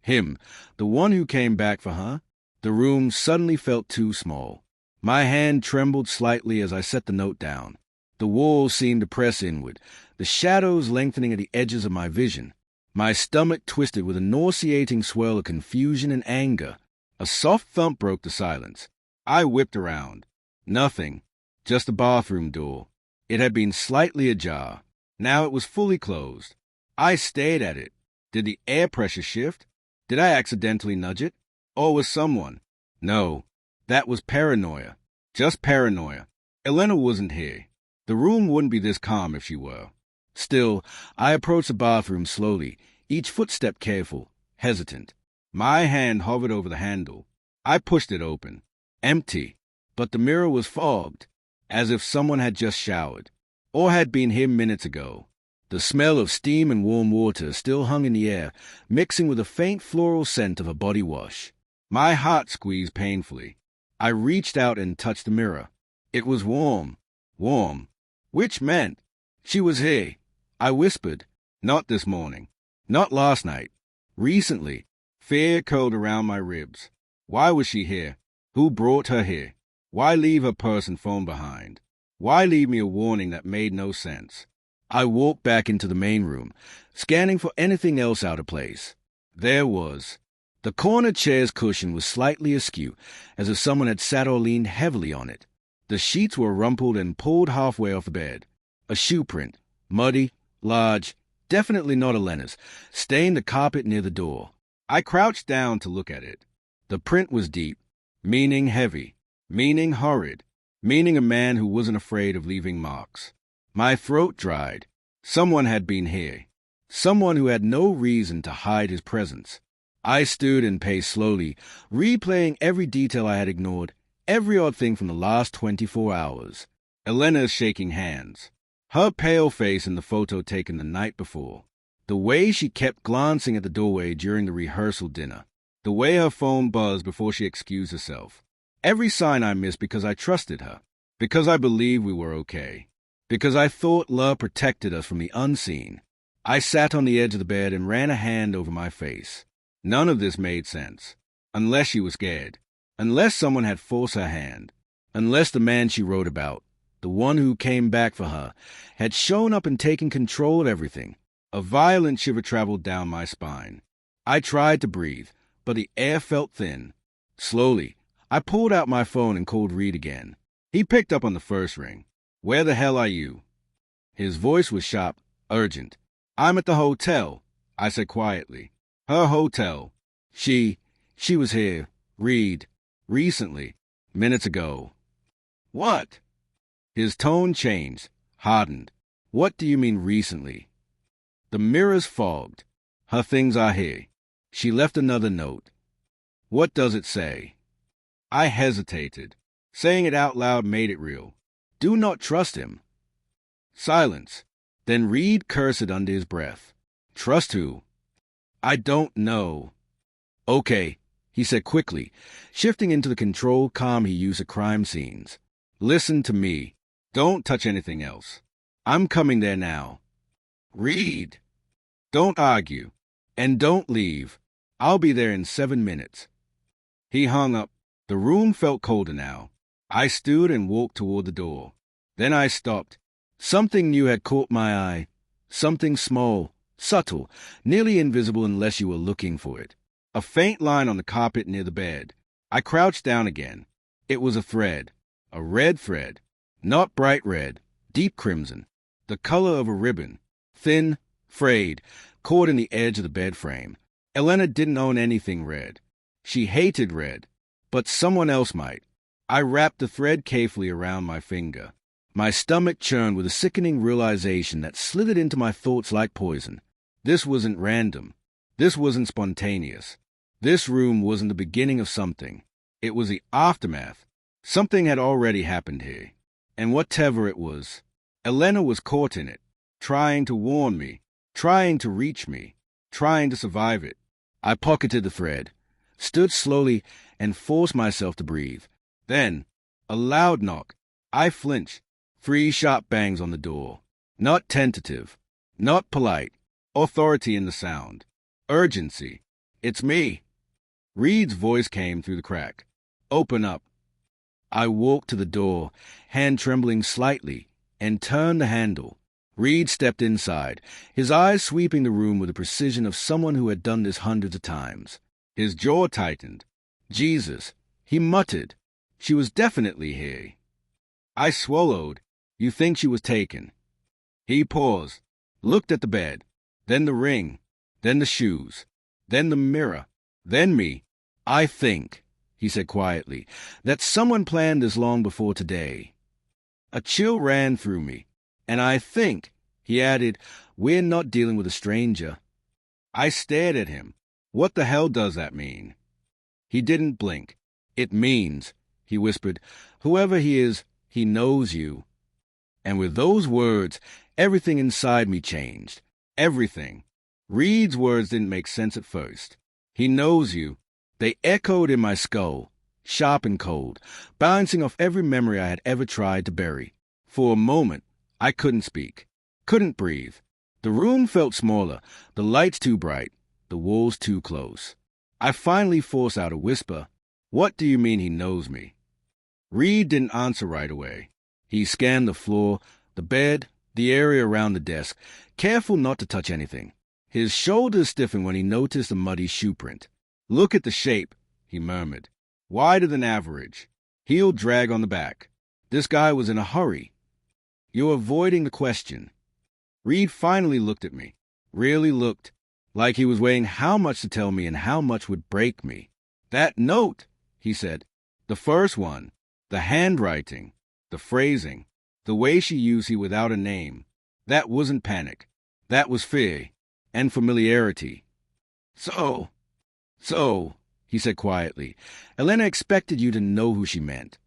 him, the one who came back for her? The room suddenly felt too small. My hand trembled slightly as I set the note down. The walls seemed to press inward, the shadows lengthening at the edges of my vision. My stomach twisted with a nauseating swirl of confusion and anger. A soft thump broke the silence. I whipped around. Nothing. Just the bathroom door. It had been slightly ajar. Now it was fully closed. I stared at it. Did the air pressure shift? Did I accidentally nudge it? Or was someone? No, that was paranoia. Just paranoia. Elena wasn't here. The room wouldn't be this calm if she were. Still, I approached the bathroom slowly, each footstep careful, hesitant. My hand hovered over the handle. I pushed it open. Empty. But the mirror was fogged, as if someone had just showered, or had been here minutes ago. The smell of steam and warm water still hung in the air, mixing with a faint floral scent of a body wash. My heart squeezed painfully. I reached out and touched the mirror. It was warm. Warm. Which meant she was here. I whispered. Not this morning. Not last night. Recently. Fear curled around my ribs. Why was she here? Who brought her here? Why leave her purse and phone behind? Why leave me a warning that made no sense? I walked back into the main room, scanning for anything else out of place. There was. The corner chair's cushion was slightly askew, as if someone had sat or leaned heavily on it. The sheets were rumpled and pulled halfway off the bed. A shoe print, muddy, large, definitely not Elena's, stained the carpet near the door. I crouched down to look at it. The print was deep, meaning heavy, meaning horrid, meaning a man who wasn't afraid of leaving marks. My throat dried. Someone had been here. Someone who had no reason to hide his presence. I stood and paced slowly, replaying every detail I had ignored, every odd thing from the last 24 hours. Elena's shaking hands. Her pale face in the photo taken the night before. The way she kept glancing at the doorway during the rehearsal dinner. The way her phone buzzed before she excused herself. Every sign I missed because I trusted her. Because I believed we were okay. Because I thought love protected us from the unseen. I sat on the edge of the bed and ran a hand over my face. None of this made sense. Unless she was scared. Unless someone had forced her hand. Unless the man she wrote about, the one who came back for her, had shown up and taken control of everything. A violent shiver traveled down my spine. I tried to breathe, but the air felt thin. Slowly, I pulled out my phone and called Reed again. He picked up on the first ring. Where the hell are you? His voice was sharp, urgent. I'm at the hotel, I said quietly. Her hotel. She was here. Reed. Recently. Minutes ago. What? His tone changed, hardened. What do you mean recently? The mirror's fogged. Her things are here. She left another note. What does it say? I hesitated. Saying it out loud made it real. Do not trust him. Silence. Then Reed cursed under his breath. Trust who? I don't know. Okay, he said quickly, shifting into the controlled calm he used at crime scenes. Listen to me. Don't touch anything else. I'm coming there now. Reed. Don't argue. And don't leave. I'll be there in 7 minutes. He hung up. The room felt colder now. I stood and walked toward the door. Then I stopped. Something new had caught my eye. Something small, subtle, nearly invisible unless you were looking for it. A faint line on the carpet near the bed. I crouched down again. It was a thread. A red thread. Not bright red. Deep crimson. The color of a ribbon. Thin, frayed, caught in the edge of the bed frame. Elena didn't own anything red. She hated red. But someone else might. I wrapped the thread carefully around my finger. My stomach churned with a sickening realization that slithered into my thoughts like poison. This wasn't random. This wasn't spontaneous. This room wasn't the beginning of something. It was the aftermath. Something had already happened here. And whatever it was, Elena was caught in it, trying to warn me, trying to reach me, trying to survive it. I pocketed the thread, stood slowly, and forced myself to breathe. Then, a loud knock. I flinched. 3 sharp bangs on the door. Not tentative. Not polite. Authority in the sound. Urgency. It's me. Reed's voice came through the crack. Open up. I walked to the door, hand trembling slightly, and turned the handle. Reed stepped inside, his eyes sweeping the room with the precision of someone who had done this hundreds of times. His jaw tightened. Jesus, he muttered. She was definitely here. I swallowed. You think she was taken. He paused, looked at the bed, then the ring, then the shoes, then the mirror, then me. I think, he said quietly, that someone planned this long before today. A chill ran through me, and I think, he added, we're not dealing with a stranger. I stared at him. What the hell does that mean? He didn't blink. It means, he whispered, whoever he is, he knows you. And with those words, everything inside me changed. Everything. Reed's words didn't make sense at first. He knows you. They echoed in my skull, sharp and cold, bouncing off every memory I had ever tried to bury. For a moment, I couldn't speak, couldn't breathe. The room felt smaller, the lights too bright, the walls too close. I finally forced out a whisper. What do you mean he knows me? Reed didn't answer right away. He scanned the floor, the bed, the area around the desk, careful not to touch anything. His shoulders stiffened when he noticed a muddy shoe print. Look at the shape, he murmured. Wider than average. Heel drag on the back. This guy was in a hurry. You're avoiding the question. Reed finally looked at me. Really looked. Like he was weighing how much to tell me and how much would break me. That note, he said. The first one. The handwriting. The phrasing. The way she used he without a name. That wasn't panic. That was fear. And familiarity. So, he said quietly, Elena expected you to know who she meant.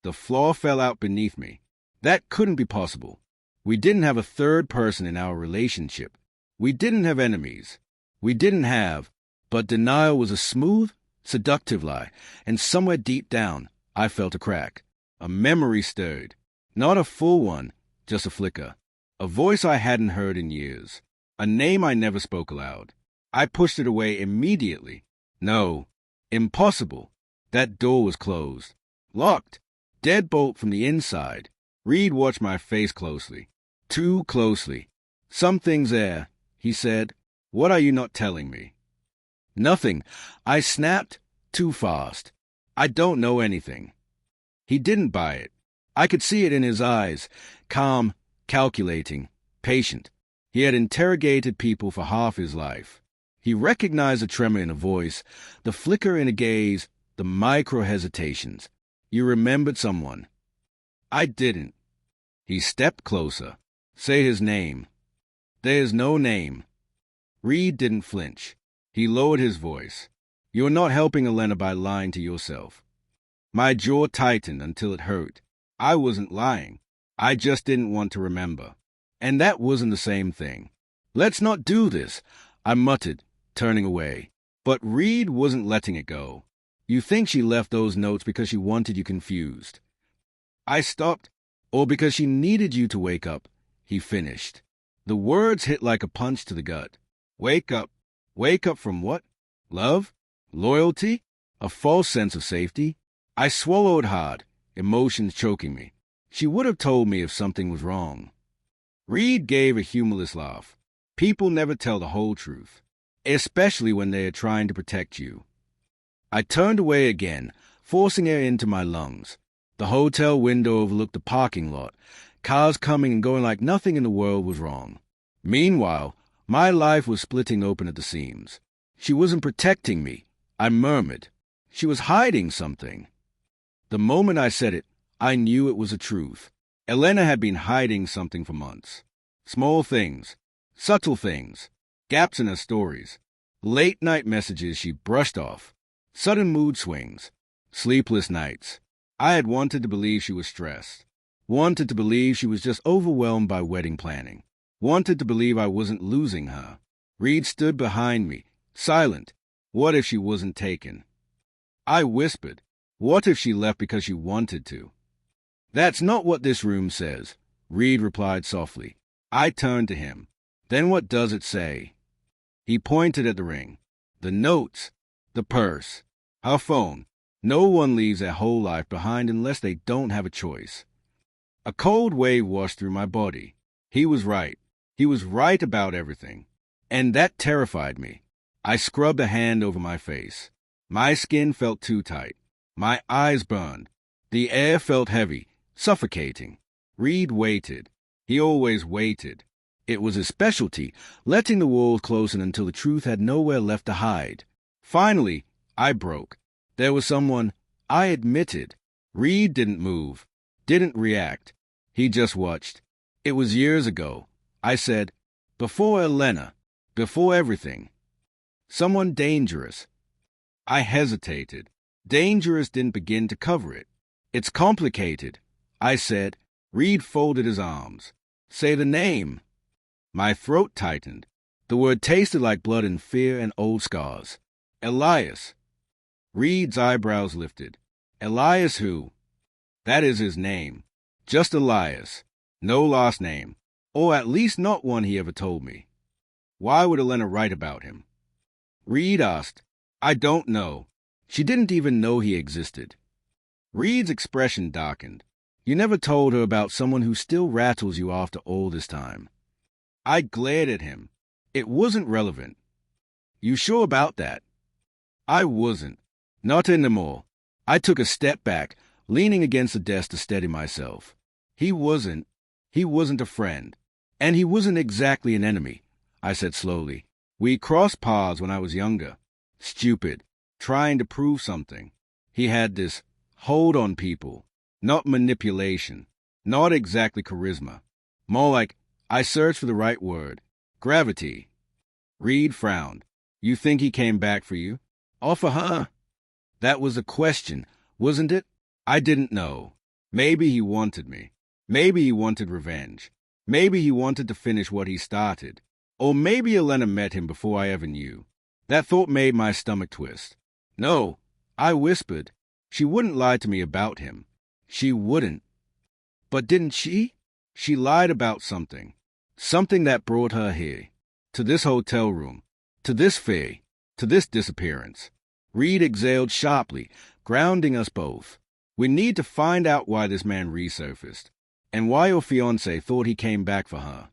The floor fell out beneath me. That couldn't be possible. We didn't have a third person in our relationship. We didn't have enemies. We didn't have, but denial was a smooth, seductive lie, and somewhere deep down, I felt a crack. A memory stirred. Not a full one, just a flicker. A voice I hadn't heard in years. A name I never spoke aloud. I pushed it away immediately. No, impossible. That door was closed. Locked. Deadbolt from the inside. Reed watched my face closely. Too closely. Something's there, he said. What are you not telling me? Nothing. I snapped. Too fast. I don't know anything. He didn't buy it. I could see it in his eyes. Calm, calculating, patient. He had interrogated people for half his life. He recognized a tremor in a voice, the flicker in a gaze, the micro-hesitations. You remembered someone. I didn't. He stepped closer. Say his name. There's no name. Reed didn't flinch. He lowered his voice. You're not helping Elena by lying to yourself. My jaw tightened until it hurt. I wasn't lying. I just didn't want to remember. And that wasn't the same thing. Let's not do this, I muttered, turning away. But Reed wasn't letting it go. You think she left those notes because she wanted you confused. I stopped, or because she needed you to wake up, he finished. The words hit like a punch to the gut. Wake up. Wake up from what? Love? Loyalty? A false sense of safety? I swallowed hard, emotions choking me. She would have told me if something was wrong. Reed gave a humorless laugh. People never tell the whole truth, especially when they are trying to protect you. I turned away again, forcing air into my lungs. The hotel window overlooked the parking lot, cars coming and going like nothing in the world was wrong. Meanwhile, my life was splitting open at the seams. She wasn't protecting me, I murmured. She was hiding something. The moment I said it, I knew it was the truth. Elena had been hiding something for months. Small things, subtle things, gaps in her stories, late-night messages she brushed off, sudden mood swings, sleepless nights. I had wanted to believe she was stressed, wanted to believe she was just overwhelmed by wedding planning, wanted to believe I wasn't losing her. Reed stood behind me, silent. What if she wasn't taken? I whispered, what if she left because she wanted to? That's not what this room says, Reed replied softly. I turned to him. Then what does it say? He pointed at the ring. The notes. The purse. Her phone. No one leaves their whole life behind unless they don't have a choice. A cold wave washed through my body. He was right. He was right about everything. And that terrified me. I scrubbed a hand over my face. My skin felt too tight. My eyes burned. The air felt heavy, suffocating. Reed waited. He always waited. It was his specialty, letting the walls close in until the truth had nowhere left to hide. Finally, I broke. There was someone. I admitted. Reed didn't move, didn't react. He just watched. It was years ago. I said, before Elena, before everything. Someone dangerous. I hesitated. Dangerous didn't begin to cover it. It's complicated. I said. Reed folded his arms. Say the name. My throat tightened. The word tasted like blood and fear and old scars. Elias. Reed's eyebrows lifted. Elias who? That is his name. Just Elias. No last name. Or at least not one he ever told me. Why would Elena write about him? Reed asked. I don't know. She didn't even know he existed. Reed's expression darkened. You never told her about someone who still rattles you after all this time. I glared at him. It wasn't relevant. You sure about that? I wasn't. Not anymore. I took a step back, leaning against the desk to steady myself. He wasn't a friend. And he wasn't exactly an enemy, I said slowly. We crossed paths when I was younger. Stupid. Trying to prove something. He had this hold on people. Not manipulation. Not exactly charisma. More like, I searched for the right word. Gravity. Reed frowned. You think he came back for you? Or for her? That was the question, wasn't it? I didn't know. Maybe he wanted me. Maybe he wanted revenge. Maybe he wanted to finish what he started. Or maybe Elena met him before I ever knew. That thought made my stomach twist. No, I whispered. She wouldn't lie to me about him. She wouldn't. But didn't she? She lied about something. Something that brought her here. To this hotel room. To this fear. To this disappearance. Reed exhaled sharply, grounding us both. We need to find out why this man resurfaced. And why your fiancé thought he came back for her.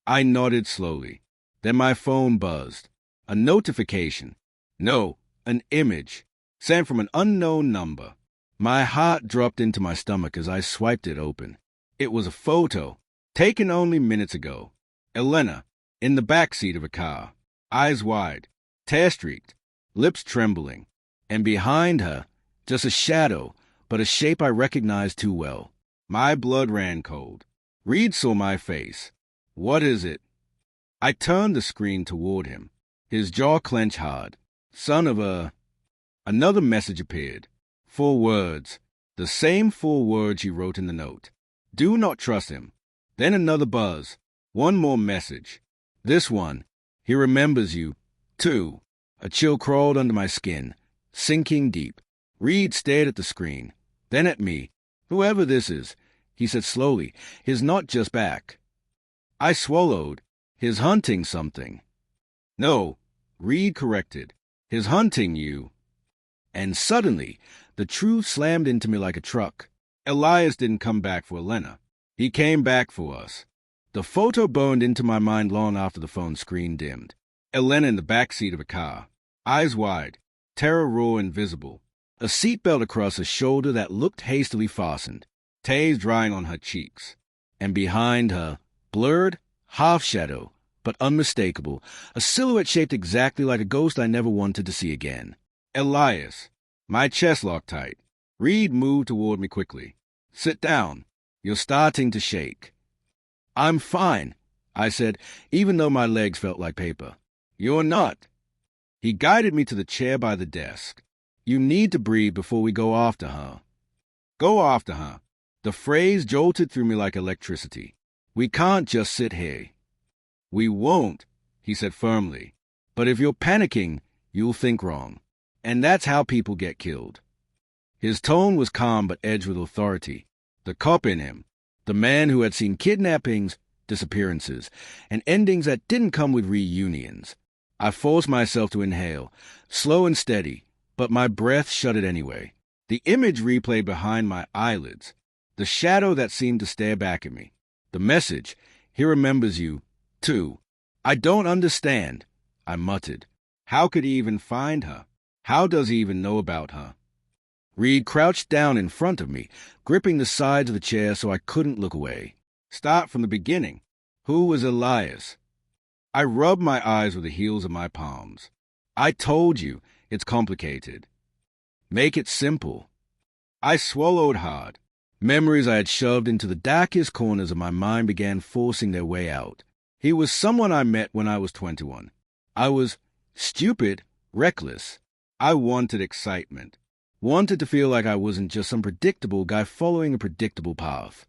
I nodded slowly. Then my phone buzzed. A notification. No, an image. Sent from an unknown number. My heart dropped into my stomach as I swiped it open. It was a photo, taken only minutes ago. Elena, in the back seat of a car. Eyes wide, tear-streaked, lips trembling. And behind her, just a shadow, but a shape I recognized too well. My blood ran cold. Reed saw my face. What is it? I turned the screen toward him. His jaw clenched hard. Son of a... Another message appeared. 4 words. The same 4 words he wrote in the note. Do not trust him. Then another buzz. 1 more message. This one. He remembers you. 2. A chill crawled under my skin, sinking deep. Reed stared at the screen, then at me. Whoever this is, he said slowly, is not just back. I swallowed. His hunting something. No, Reed corrected. His hunting you. And suddenly, the truth slammed into me like a truck. Elias didn't come back for Elena. He came back for us. The photo burned into my mind long after the phone screen dimmed. Elena in the back seat of a car. Eyes wide. Terror raw and visible. A seatbelt across her shoulder that looked hastily fastened. Tears drying on her cheeks. And behind her, blurred, half-shadow, but unmistakable, a silhouette shaped exactly like a ghost I never wanted to see again. Elias. My chest locked tight. Reed moved toward me quickly. Sit down. You're starting to shake. I'm fine, I said, even though my legs felt like paper. You're not. He guided me to the chair by the desk. You need to breathe before we go after her. Go after her. The phrase jolted through me like electricity. We can't just sit here. We won't, he said firmly. But if you're panicking, you'll think wrong. And that's how people get killed. His tone was calm but edged with authority. The cop in him, the man who had seen kidnappings, disappearances, and endings that didn't come with reunions. I forced myself to inhale, slow and steady, but my breath shut it anyway. The image replayed behind my eyelids, the shadow that seemed to stare back at me. The message, he remembers you, too. I don't understand, I muttered. How could he even find her? How does he even know about her? Reed crouched down in front of me, gripping the sides of the chair so I couldn't look away. Start from the beginning. Who was Elias? I rubbed my eyes with the heels of my palms. I told you, it's complicated. Make it simple. I swallowed hard. Memories I had shoved into the darkest corners of my mind began forcing their way out. He was someone I met when I was 21. I was stupid, reckless. I wanted excitement. Wanted to feel like I wasn't just some predictable guy following a predictable path.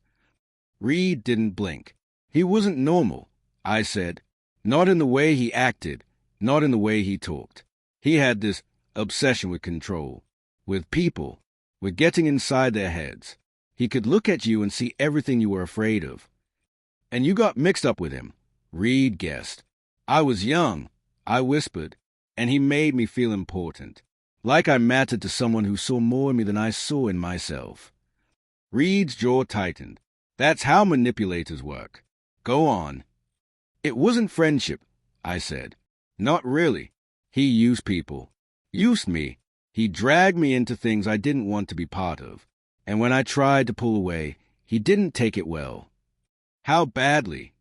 Reed didn't blink. He wasn't normal, I said. Not in the way he acted, not in the way he talked. He had this obsession with control, with people, with getting inside their heads. He could look at you and see everything you were afraid of. And you got mixed up with him, Reed guessed. I was young, I whispered, and he made me feel important, like I mattered to someone who saw more in me than I saw in myself. Reed's jaw tightened. That's how manipulators work. Go on. It wasn't friendship, I said. Not really. He used people. Used me. He dragged me into things I didn't want to be part of. And when I tried to pull away, he didn't take it well. How badly?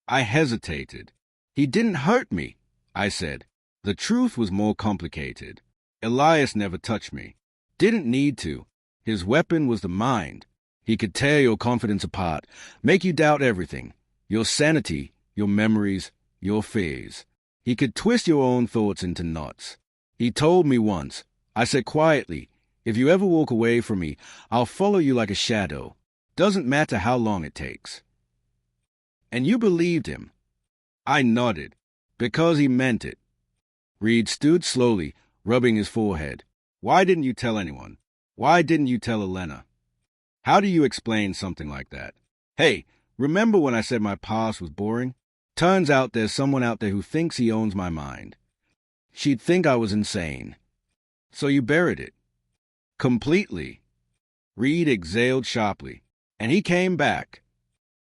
I hesitated. He didn't hurt me, I said. The truth was more complicated. Elias never touched me. Didn't need to. His weapon was the mind. He could tear your confidence apart, make you doubt everything, your sanity, your memories, your fears. He could twist your own thoughts into knots. He told me once, I said quietly, if you ever walk away from me, I'll follow you like a shadow. Doesn't matter how long it takes. And you believed him. I nodded, because he meant it. Reed stood slowly, rubbing his forehead. Why didn't you tell anyone? Why didn't you tell Elena? How do you explain something like that? Hey, remember when I said my past was boring? Turns out there's someone out there who thinks he owns my mind. She'd think I was insane. So you buried it. Completely. Reed exhaled sharply, and he came back.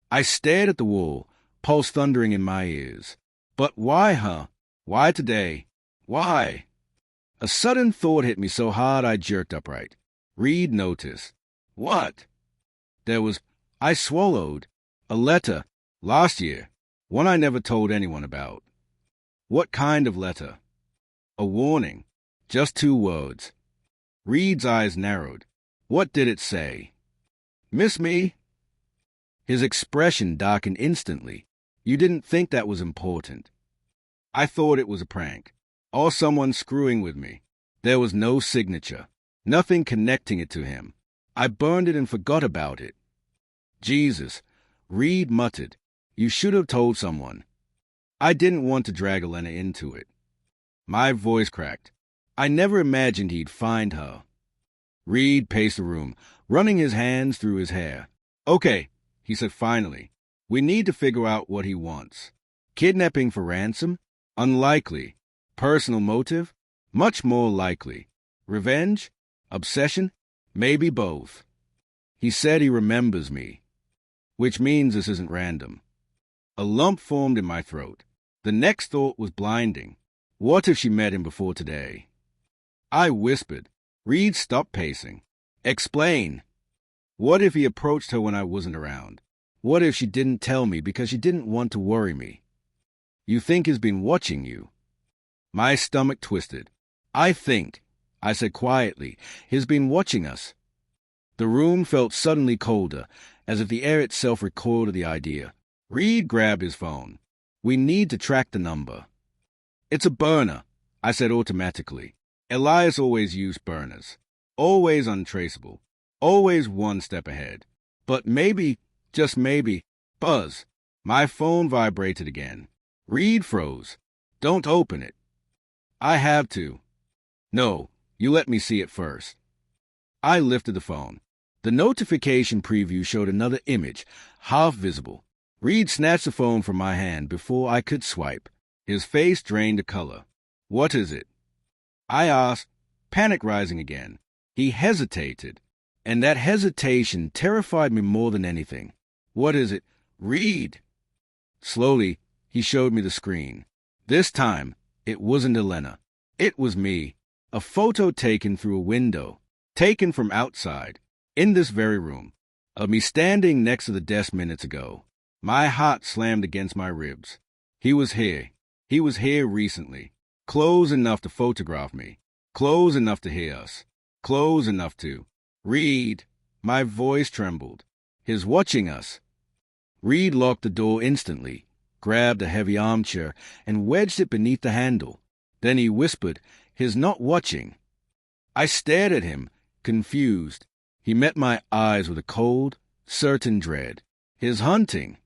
I stared at the wall, pulse thundering in my ears. But why, huh? Why today? Why? A sudden thought hit me so hard I jerked upright. Reed noticed. What? I swallowed. A letter. Last year. One I never told anyone about. What kind of letter? A warning. Just 2 words. Reed's eyes narrowed. What did it say? Miss me? His expression darkened instantly. You didn't think that was important. I thought it was a prank. Or someone screwing with me. There was no signature. Nothing connecting it to him. I burned it and forgot about it. Jesus, Reed muttered. You should have told someone. I didn't want to drag Elena into it. My voice cracked. I never imagined he'd find her. Reed paced the room, running his hands through his hair. Okay, he said finally. We need to figure out what he wants. Kidnapping for ransom? Unlikely. Personal motive? Much more likely. Revenge? Obsession? Maybe both. He said he remembers me. Which means this isn't random. A lump formed in my throat. The next thought was blinding. What if she met him before today? I whispered. Reed stopped pacing. Explain. What if he approached her when I wasn't around? What if she didn't tell me because she didn't want to worry me? You think he's been watching you? My stomach twisted. I said quietly, he's been watching us. The room felt suddenly colder, as if the air itself recoiled at the idea. Reed grabbed his phone. We need to track the number. It's a burner, I said automatically. Elias always used burners. Always untraceable. Always one step ahead. But maybe, just maybe, buzz. My phone vibrated again. Reed froze. Don't open it. I have to. No, you let me see it first. I lifted the phone. The notification preview showed another image, half visible. Reed snatched the phone from my hand before I could swipe. His face drained of color. What is it? I asked, panic rising again. He hesitated, and that hesitation terrified me more than anything. What is it? Reed! Slowly, he showed me the screen. This time, it wasn't Elena. It was me. A photo taken through a window. Taken from outside, in this very room, of me standing next to the desk minutes ago. My heart slammed against my ribs. He was here. He was here recently. Close enough to photograph me. Close enough to hear us. Close enough to... Reed. My voice trembled. He's watching us. Reed locked the door instantly, grabbed a heavy armchair, and wedged it beneath the handle. Then he whispered, "He's not watching." I stared at him, confused. He met my eyes with a cold, certain dread. "He's hunting."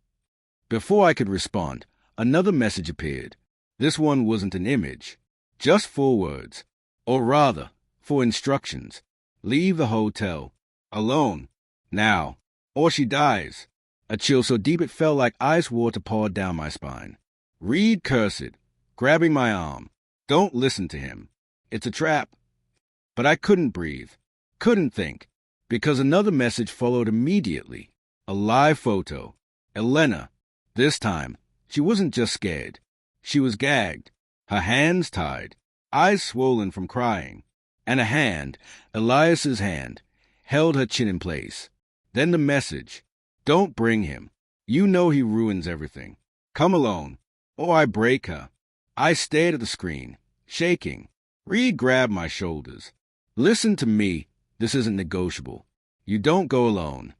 Before I could respond, another message appeared. This one wasn't an image, just 4 words. Or rather, 4 instructions. Leave the hotel. Alone. Now. Or she dies. A chill so deep it felt like ice water poured down my spine. Reed cursed, grabbing my arm. Don't listen to him. It's a trap. But I couldn't breathe, couldn't think, because another message followed immediately. A live photo. Elena. This time, she wasn't just scared. She was gagged, her hands tied, eyes swollen from crying, and a hand, Elias's hand, held her chin in place. Then the message, "Don't bring him. You know he ruins everything. Come alone, or I break her." I stared at the screen, shaking. Reed grabbed my shoulders. "Listen to me. This isn't negotiable. You don't go alone."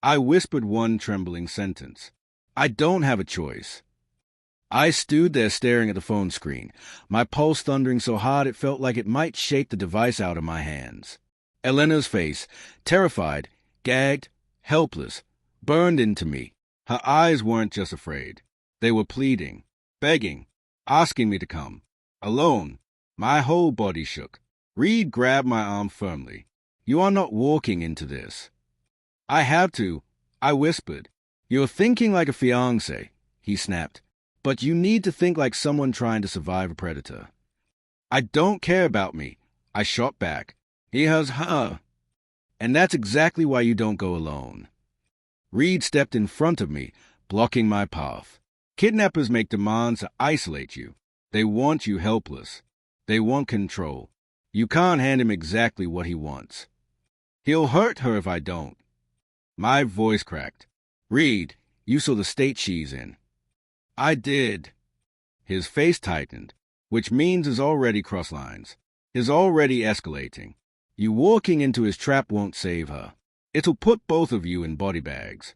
I whispered one trembling sentence. "I don't have a choice." I stood there staring at the phone screen, my pulse thundering so hard it felt like it might shake the device out of my hands. Elena's face, terrified, gagged, helpless, burned into me. Her eyes weren't just afraid. They were pleading, begging, asking me to come. Alone. My whole body shook. Reed grabbed my arm firmly. "You are not walking into this." "I have to," I whispered. "You're thinking like a fiancé," he snapped. "But you need to think like someone trying to survive a predator." "I don't care about me," I shot back. "He has her. And that's exactly why you don't go alone." Reed stepped in front of me, blocking my path. Kidnappers make demands to isolate you. They want you helpless. They want control. You can't hand him exactly what he wants. "He'll hurt her if I don't." My voice cracked. "Reed, you saw the state she's in." "I did." His face tightened, which means he's already crossed lines. He's already escalating. You walking into his trap won't save her. It'll put both of you in body bags.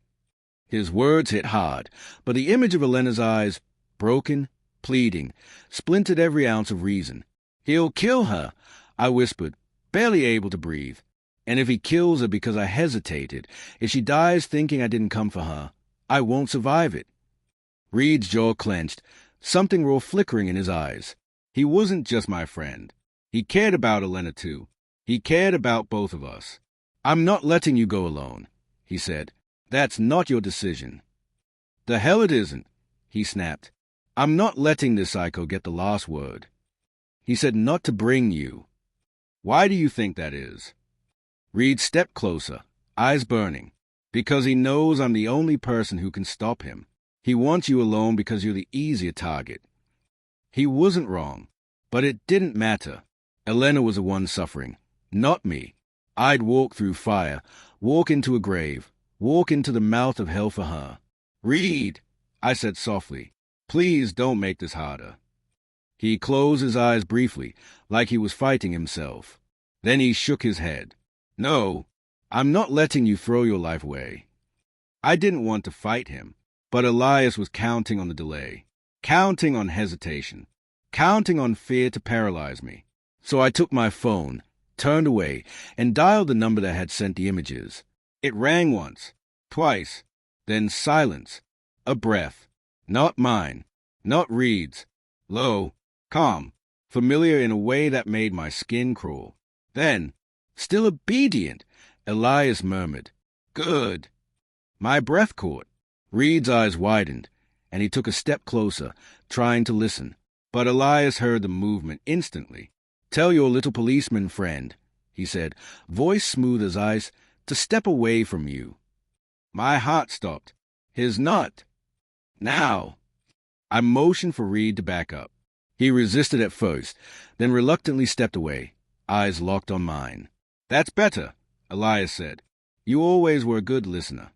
His words hit hard, but the image of Elena's eyes, broken, pleading, splintered every ounce of reason. "He'll kill her," I whispered, barely able to breathe. "And if he kills her because I hesitated, if she dies thinking I didn't come for her, I won't survive it." Reed's jaw clenched, something raw flickering in his eyes. He wasn't just my friend. He cared about Elena too. He cared about both of us. "I'm not letting you go alone," he said. "That's not your decision." "The hell it isn't," he snapped. "I'm not letting this psycho get the last word." He said not to bring you. "Why do you think that is?" Reed stepped closer, eyes burning. "Because he knows I'm the only person who can stop him. He wants you alone because you're the easier target." He wasn't wrong, but it didn't matter. Elena was the one suffering, not me. I'd walk through fire, walk into a grave, walk into the mouth of hell for her. "Reed," I said softly, "please don't make this harder." He closed his eyes briefly, like he was fighting himself. Then he shook his head. "No, I'm not letting you throw your life away." I didn't want to fight him, but Elias was counting on the delay, counting on hesitation, counting on fear to paralyze me. So I took my phone, turned away, and dialed the number that had sent the images. It rang once, twice, then silence, a breath. Not mine, not Reed's. Low, calm, familiar in a way that made my skin crawl. Then, still obedient, Elias murmured, "Good." My breath caught. Reed's eyes widened, and he took a step closer, trying to listen. But Elias heard the movement instantly. "Tell your little policeman friend," he said, voice smooth as ice, "to step away from you." My heart stopped. His nut. "Now." I motioned for Reed to back up. He resisted at first, then reluctantly stepped away, eyes locked on mine. That's better, Elias said. You always were a good listener.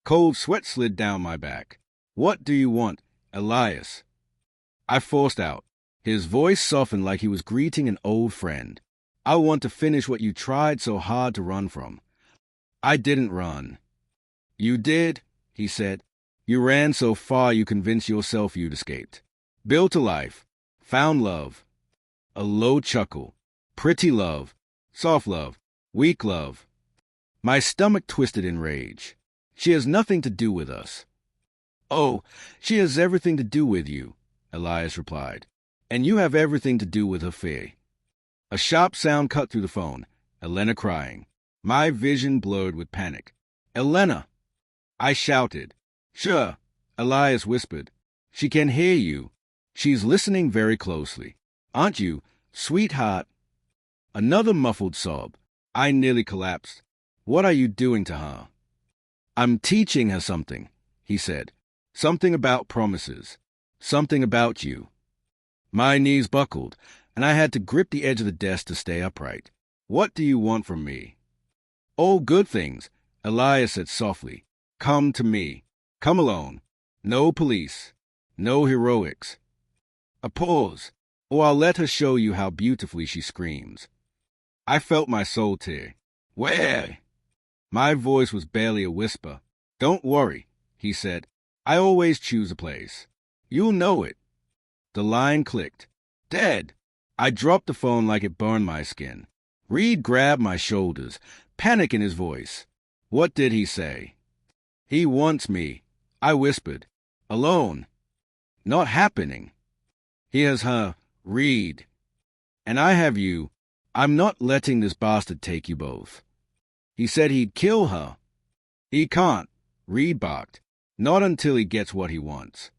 Cold sweat slid down my back. What do you want, Elias? I forced out. His voice softened like he was greeting an old friend. I want to finish what you tried so hard to run from. I didn't run. You did, he said. You ran so far you convinced yourself you'd escaped. Built a life. Found love. A low chuckle. Pretty love. Soft love. Weak love. My stomach twisted in rage. She has nothing to do with us. Oh, she has everything to do with you, Elias replied. And you have everything to do with her fear. A sharp sound cut through the phone. Elena crying. My vision blurred with panic. Elena! I shouted. Sure, Elias whispered. She can hear you. She's listening very closely. Aren't you, sweetheart? Another muffled sob. I nearly collapsed. What are you doing to her? I'm teaching her something, he said. Something about promises. Something about you. My knees buckled, and I had to grip the edge of the desk to stay upright. What do you want from me? Oh, good things, Elias said softly. Come to me. Come alone. No police. No heroics. A pause, or I'll let her show you how beautifully she screams. I felt my soul tear. Where? My voice was barely a whisper. Don't worry, he said. I always choose a place. You'll know it. The line clicked. Dead. I dropped the phone like it burned my skin. Reed grabbed my shoulders, panic in his voice. What did he say? He wants me, I whispered. Alone. Not happening. He has her, Reed. And I have you. I'm not letting this bastard take you both. He said he'd kill her. He can't, Reed barked. Not until he gets what he wants.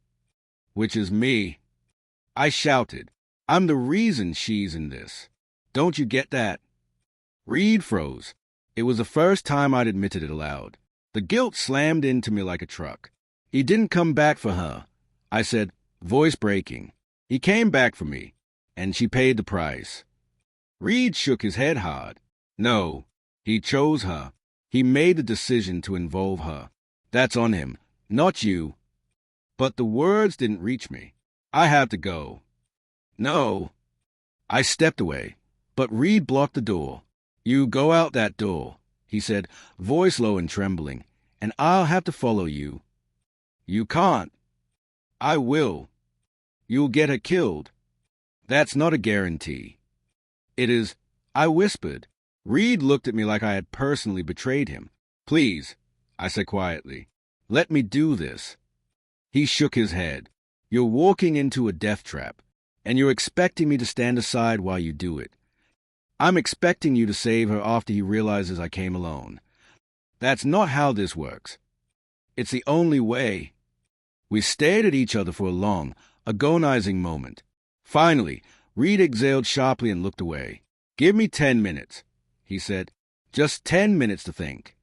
Which is me. I shouted. I'm the reason she's in this. Don't you get that? Reed froze. It was the first time I'd admitted it aloud. The guilt slammed into me like a truck. He didn't come back for her, I said, voice breaking. He came back for me, and she paid the price. Reed shook his head hard. No, he chose her. He made the decision to involve her. That's on him, not you. But the words didn't reach me. I had to go. No. I stepped away, but Reed blocked the door. You go out that door, he said, voice low and trembling, and I'll have to follow you. You can't. I will. You'll get her killed. That's not a guarantee. It is, I whispered. Reed looked at me like I had personally betrayed him. Please, I said quietly, let me do this. He shook his head. You're walking into a death trap, and you're expecting me to stand aside while you do it. I'm expecting you to save her after he realizes I came alone. That's not how this works. It's the only way. We stared at each other for a long, agonizing moment. Finally, Reed exhaled sharply and looked away. Give me 10 minutes, he said. Just 10 minutes to think.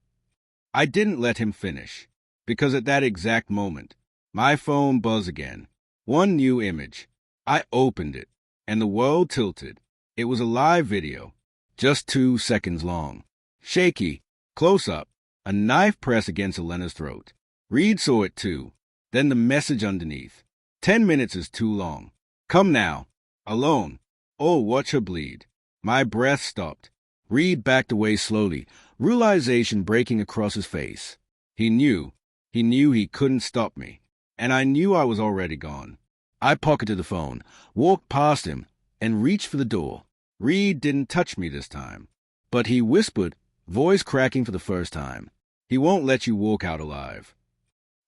I didn't let him finish, because at that exact moment, my phone buzzed again. One new image. I opened it, and the world tilted. It was a live video, just 2 seconds long. Shaky, close up, a knife press against Elena's throat. Reed saw it too. Then the message underneath. 10 minutes is too long. Come now. Alone. Oh, watch her bleed. My breath stopped. Reed backed away slowly, realization breaking across his face. He knew he couldn't stop me, and I knew I was already gone. I pocketed the phone, walked past him, and reached for the door. Reed didn't touch me this time, but he whispered, voice cracking for the first time. He won't let you walk out alive.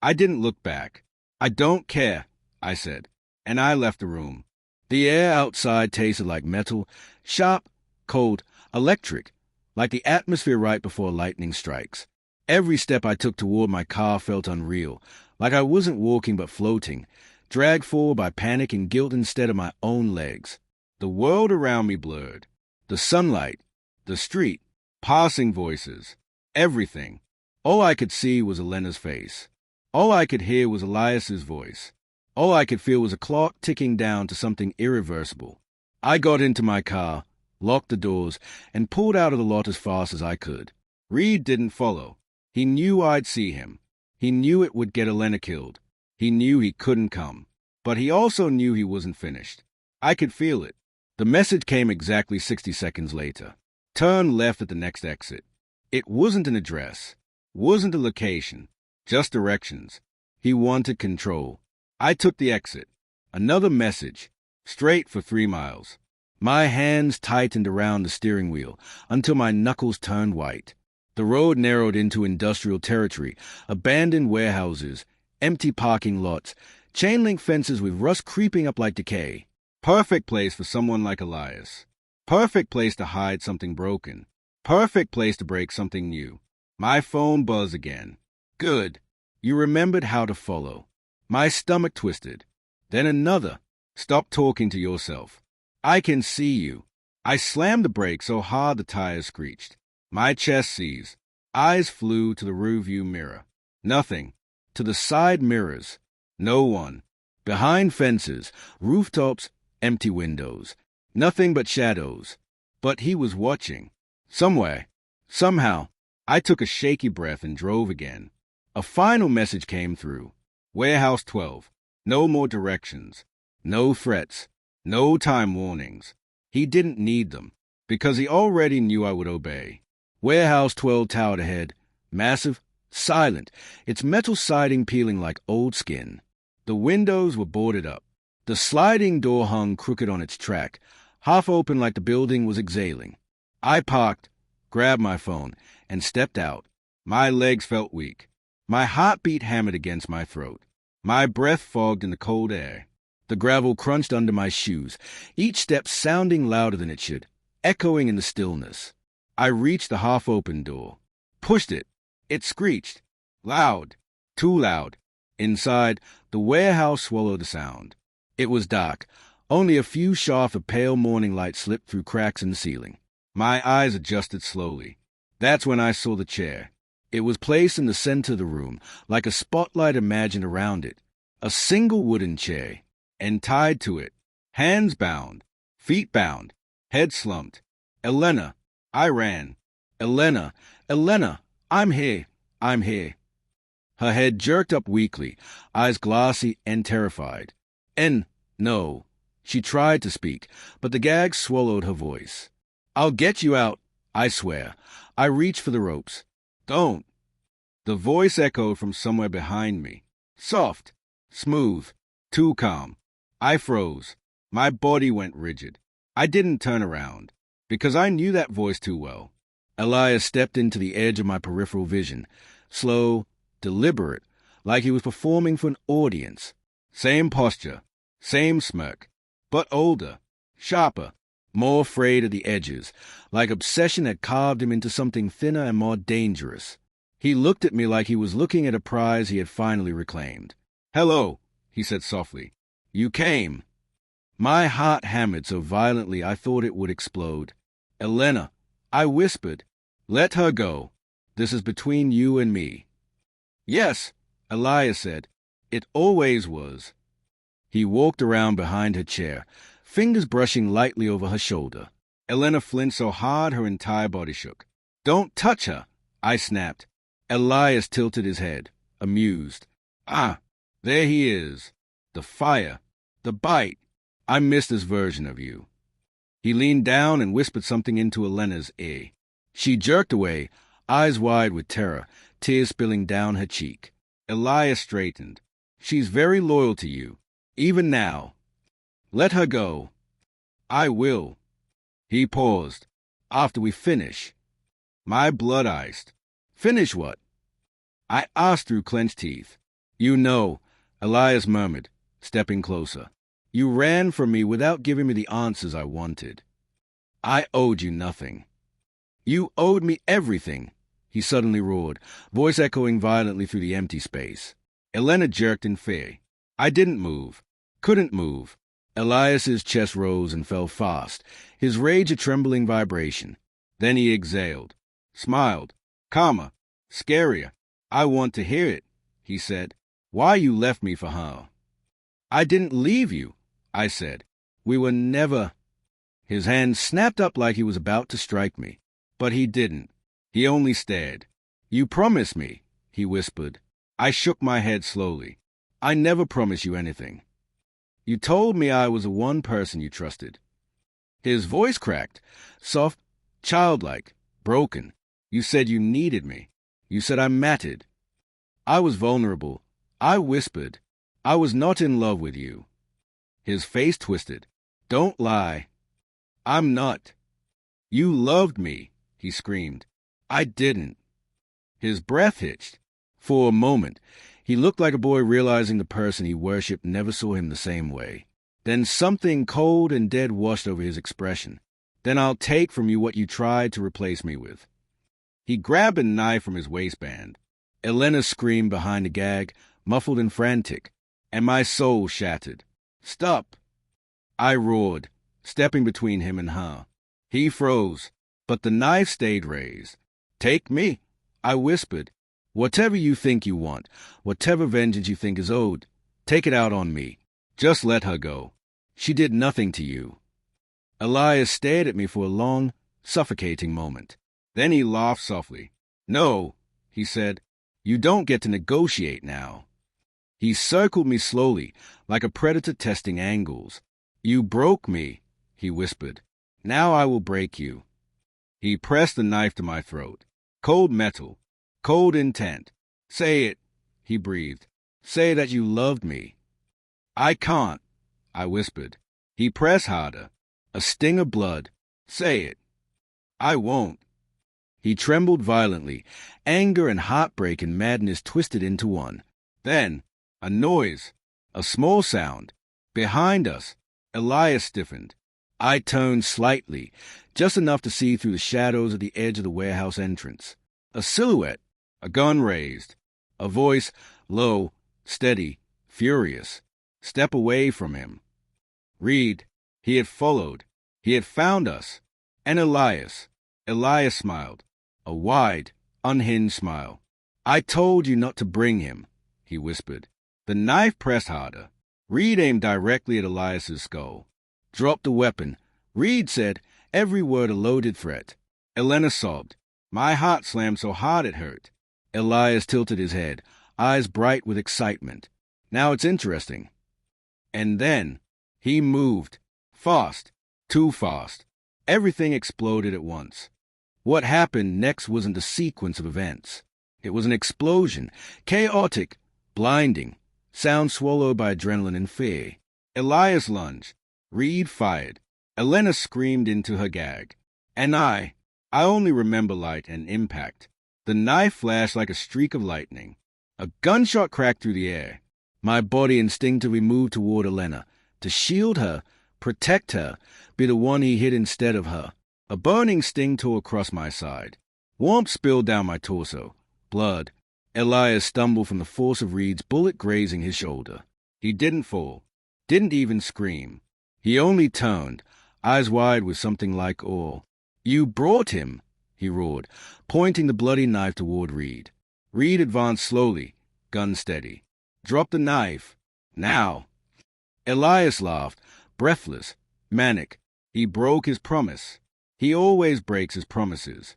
I didn't look back. I don't care, I said, and I left the room. The air outside tasted like metal, sharp, cold, electric, like the atmosphere right before lightning strikes. Every step I took toward my car felt unreal, like I wasn't walking but floating, dragged forward by panic and guilt instead of my own legs. The world around me blurred. The sunlight, the street, passing voices, everything. All I could see was Elena's face. All I could hear was Elias's voice. All I could feel was a clock ticking down to something irreversible. I got into my car, locked the doors, and pulled out of the lot as fast as I could. Reed didn't follow. He knew I'd see him. He knew it would get Elena killed. He knew he couldn't come. But he also knew he wasn't finished. I could feel it. The message came exactly 60 seconds later. Turn left at the next exit. It wasn't an address. Wasn't a location. Just directions. He wanted control. I took the exit. Another message. Straight for 3 miles. My hands tightened around the steering wheel until my knuckles turned white. The road narrowed into industrial territory, abandoned warehouses, empty parking lots, chain-link fences with rust creeping up like decay. Perfect place for someone like Elias. Perfect place to hide something broken. Perfect place to break something new. My phone buzzed again. Good. You remembered how to follow. My stomach twisted. Then another. Stop talking to yourself. I can see you. I slammed the brake so hard the tires screeched. My chest seized. Eyes flew to the rearview mirror. Nothing. To the side mirrors. No one. Behind fences, rooftops, empty windows. Nothing but shadows. But he was watching. Somewhere. Somehow. I took a shaky breath and drove again. A final message came through. Warehouse 12. No more directions. No threats. No time warnings. He didn't need them, because he already knew I would obey. Warehouse 12 towered ahead. Massive. Silent. Its metal siding peeling like old skin. The windows were boarded up. The sliding door hung crooked on its track, half open like the building was exhaling. I parked, grabbed my phone, and stepped out. My legs felt weak. My heartbeat hammered against my throat. My breath fogged in the cold air. The gravel crunched under my shoes, each step sounding louder than it should, echoing in the stillness. I reached the half-open door, pushed it. It screeched. Loud. Too loud. Inside, the warehouse swallowed the sound. It was dark. Only a few shafts of pale morning light slipped through cracks in the ceiling. My eyes adjusted slowly. That's when I saw the chair. It was placed in the center of the room, like a spotlight imagined around it. A single wooden chair. And tied to it, hands bound, feet bound, head slumped. Elena. I ran. Elena. Elena. I'm here. I'm here. Her head jerked up weakly, eyes glassy and terrified. No. She tried to speak, but the gag swallowed her voice. I'll get you out, I swear. I reached for the ropes. Don't. The voice echoed from somewhere behind me. Soft. Smooth. Too calm. I froze. My body went rigid. I didn't turn around, because I knew that voice too well. Elias stepped into the edge of my peripheral vision, slow, deliberate, like he was performing for an audience. Same posture, same smirk, but older, sharper, more frayed at the edges, like obsession had carved him into something thinner and more dangerous. He looked at me like he was looking at a prize he had finally reclaimed. Hello, he said softly. You came. My heart hammered so violently I thought it would explode. Elena, I whispered. Let her go. This is between you and me. Yes, Elias said. It always was. He walked around behind her chair, fingers brushing lightly over her shoulder. Elena flinched so hard her entire body shook. Don't touch her, I snapped. Elias tilted his head, amused. Ah, there he is. The fire. The bite. I missed this version of you. He leaned down and whispered something into Elena's ear. She jerked away, eyes wide with terror, tears spilling down her cheek. Elias straightened. She's very loyal to you, even now. Let her go. I will. He paused. After we finish. My blood iced. Finish what? I asked through clenched teeth. You know, Elias murmured, stepping closer. You ran from me without giving me the answers I wanted. I owed you nothing. You owed me everything, he suddenly roared, voice echoing violently through the empty space. Elena jerked in fear. I didn't move. Couldn't move. Elias's chest rose and fell fast, his rage a trembling vibration. Then he exhaled, smiled, calmer, scarier. I want to hear it, he said. Why you left me for her? I didn't leave you, I said. We were never... His hand snapped up like he was about to strike me, but he didn't. He only stared. "You promised me," he whispered. I shook my head slowly. "I never promised you anything. You told me I was the one person you trusted." His voice cracked, soft, childlike, broken. "You said you needed me. You said I mattered." I was vulnerable. I whispered, "I was not in love with you." His face twisted. "Don't lie." "I'm not." "You loved me," he screamed. "I didn't." His breath hitched. For a moment, he looked like a boy realizing the person he worshipped never saw him the same way. Then something cold and dead washed over his expression. "Then I'll take from you what you tried to replace me with." He grabbed a knife from his waistband. Elena screamed behind the gag, muffled and frantic, and my soul shattered. "Stop!" I roared, stepping between him and her. He froze, but the knife stayed raised. "Take me," I whispered. "Whatever you think you want, whatever vengeance you think is owed, take it out on me. Just let her go. She did nothing to you." Elias stared at me for a long, suffocating moment. Then he laughed softly. "No," he said, "you don't get to negotiate now." He circled me slowly, like a predator testing angles. "You broke me," he whispered. "Now I will break you." He pressed the knife to my throat. Cold metal. Cold intent. "Say it," he breathed. "Say that you loved me." "I can't," I whispered. He pressed harder. A sting of blood. "Say it." "I won't." He trembled violently. Anger and heartbreak and madness twisted into one. Then, a noise. A small sound. Behind us. Elias stiffened. I turned slightly, just enough to see through the shadows at the edge of the warehouse entrance. A silhouette. A gun raised. A voice, low, steady, furious. "Step away from him." Reed. He had followed. He had found us. And Elias. Elias smiled. A wide, unhinged smile. "I told you not to bring him," he whispered. The knife pressed harder. Reed aimed directly at Elias's skull. "Drop the weapon." Reed said, every word a loaded threat. Elena sobbed. My heart slammed so hard it hurt. Elias tilted his head, eyes bright with excitement. "Now it's interesting." And then he moved. Fast. Too fast. Everything exploded at once. What happened next wasn't a sequence of events. It was an explosion, chaotic, blinding, sound swallowed by adrenaline and fear. Elias lunged. Reed fired. Elena screamed into her gag. And I only remember light and impact. The knife flashed like a streak of lightning. A gunshot cracked through the air. My body instinctively moved toward Elena, to shield her, protect her, be the one he hit instead of her. A burning sting tore across my side. Warmth spilled down my torso. Blood. Elias stumbled from the force of Reed's bullet grazing his shoulder. He didn't fall. Didn't even scream. He only turned, eyes wide with something like awe. "You brought him," he roared, pointing the bloody knife toward Reed. Reed advanced slowly, gun steady. "Drop the knife. Now." Elias laughed, breathless, manic. He broke his promise. He always breaks his promises.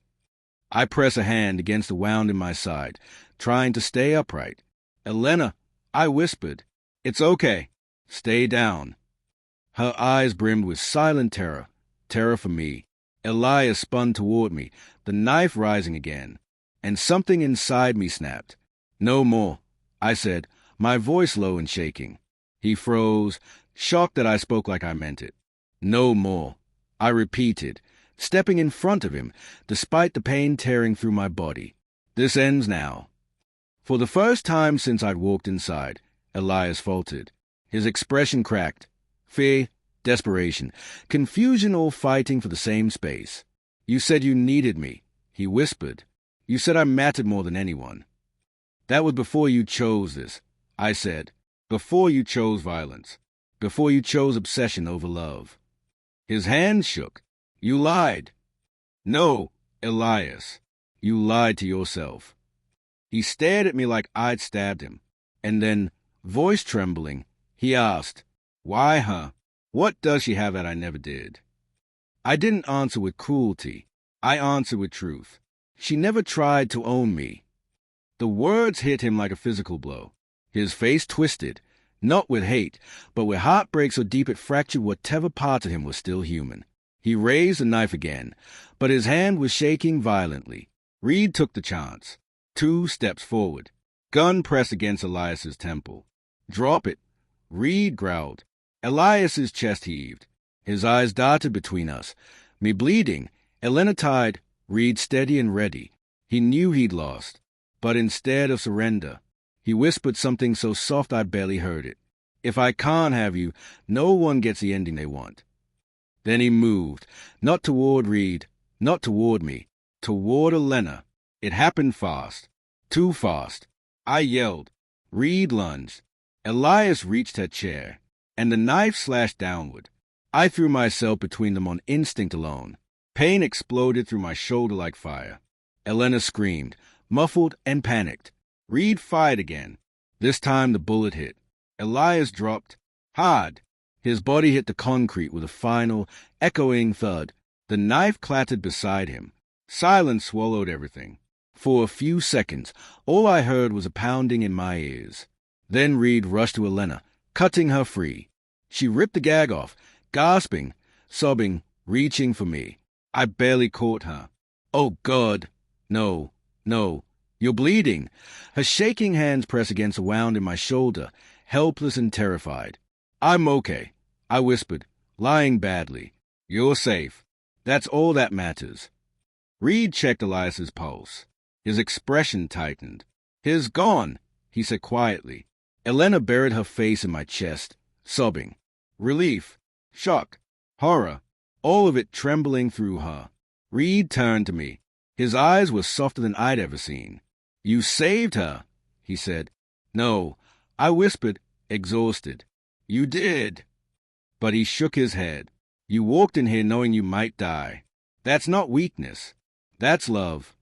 I press a hand against the wound in my side, trying to stay upright. "Elena," I whispered. "It's okay. Stay down." Her eyes brimmed with silent terror, terror for me. Elias spun toward me, the knife rising again, and something inside me snapped. "No more," I said, my voice low and shaking. He froze, shocked that I spoke like I meant it. "No more," I repeated, stepping in front of him, despite the pain tearing through my body. "This ends now." For the first time since I'd walked inside, Elias faltered. His expression cracked. Fear, desperation, confusion all fighting for the same space. "You said you needed me," he whispered. "You said I mattered more than anyone." "That was before you chose this," I said. "Before you chose violence. Before you chose obsession over love." His hand shook. "You lied." "No, Elias. You lied to yourself." He stared at me like I'd stabbed him. And then, voice trembling, he asked, "Why her? What does she have that I never did?" I didn't answer with cruelty. I answered with truth. She never tried to own me. The words hit him like a physical blow. His face twisted, not with hate, but with heartbreak so deep it fractured whatever part of him was still human. He raised the knife again, but his hand was shaking violently. Reed took the chance. 2 steps forward. Gun pressed against Elias's temple. "Drop it," Reed growled. Elias's chest heaved. His eyes darted between us. Me bleeding, Elena tied, Reed steady and ready. He knew he'd lost. But instead of surrender, he whispered something so soft I barely heard it. "If I can't have you, no one gets the ending they want." Then he moved, not toward Reed, not toward me, toward Elena. It happened fast. Too fast. I yelled. Reed lunged. Elias reached her chair, and the knife slashed downward. I threw myself between them on instinct alone. Pain exploded through my shoulder like fire. Elena screamed, muffled and panicked. Reed fired again. This time the bullet hit. Elias dropped hard. His body hit the concrete with a final, echoing thud. The knife clattered beside him. Silence swallowed everything. For a few seconds, all I heard was a pounding in my ears. Then Reed rushed to Elena, cutting her free. She ripped the gag off, gasping, sobbing, reaching for me. I barely caught her. "Oh, God! No, no. You're bleeding." Her shaking hands pressed against a wound in my shoulder, helpless and terrified. "I'm okay," I whispered, lying badly. "You're safe. That's all that matters." Reed checked Elias's pulse. His expression tightened. "He's gone," he said quietly. Elena buried her face in my chest, sobbing. Relief, shock, horror, all of it trembling through her. Reed turned to me. His eyes were softer than I'd ever seen. "You saved her," he said. "No," I whispered, exhausted. "You did." But he shook his head. "You walked in here knowing you might die. That's not weakness. That's love."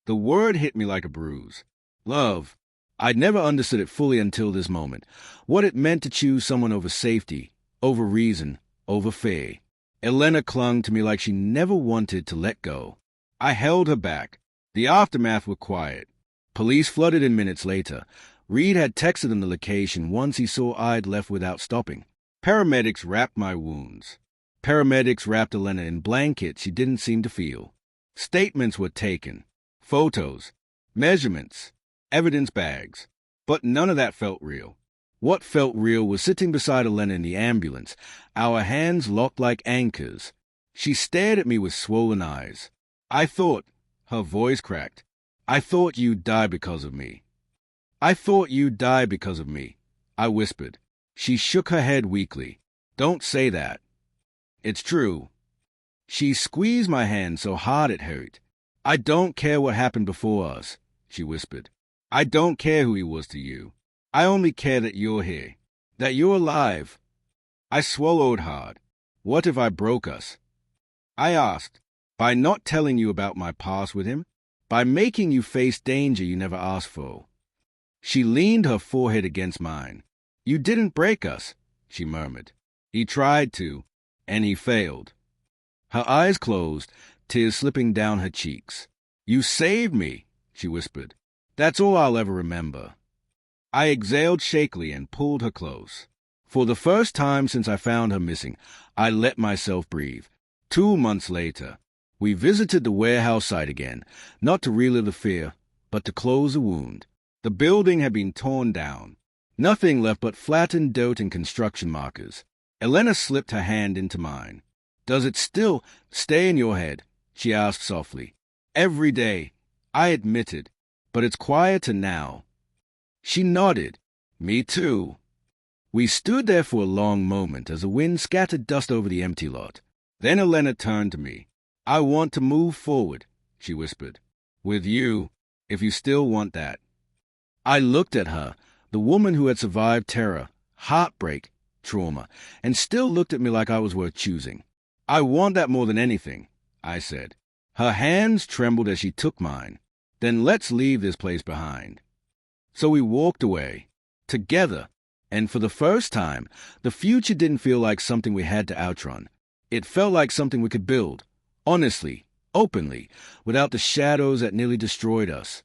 The word hit me like a bruise. Love. I'd never understood it fully until this moment. What it meant to choose someone over safety, over reason, over fear. Elena clung to me like she never wanted to let go. I held her back. The aftermath was quiet. Police flooded in minutes later. Reed had texted them the location once he saw I'd left without stopping. Paramedics wrapped my wounds. Paramedics wrapped Elena in blankets she didn't seem to feel. Statements were taken. Photos. Measurements. Evidence bags. But none of that felt real. What felt real was sitting beside Elena in the ambulance, our hands locked like anchors. She stared at me with swollen eyes. "I thought," her voice cracked, "I thought you'd die because of me." "I thought you'd die because of me," I whispered. She shook her head weakly. "Don't say that." "It's true." She squeezed my hand so hard it hurt. "I don't care what happened before us," she whispered. "I don't care who he was to you. I only care that you're here, that you're alive." I swallowed hard. What if I broke us? I asked, by not telling you about my past with him, by making you face danger you never asked for. She leaned her forehead against mine. "You didn't break us," she murmured. "He tried to, and he failed." Her eyes closed, tears slipping down her cheeks. "You saved me," she whispered. "That's all I'll ever remember." I exhaled shakily and pulled her close. For the first time since I found her missing, I let myself breathe. 2 months later, we visited the warehouse site again, not to relive the fear, but to close the wound. The building had been torn down. Nothing left but flattened dirt and construction markers. Elena slipped her hand into mine. "Does it still stay in your head?" she asked softly. "Every day," I admitted, "but it's quieter now." She nodded. "Me too." We stood there for a long moment as the wind scattered dust over the empty lot. Then Elena turned to me. "I want to move forward," she whispered. "With you, if you still want that." I looked at her, the woman who had survived terror, heartbreak, trauma, and still looked at me like I was worth choosing. "I want that more than anything," I said. Her hands trembled as she took mine. "Then let's leave this place behind." So we walked away, together, and for the first time, the future didn't feel like something we had to outrun. It felt like something we could build, honestly, openly, without the shadows that nearly destroyed us.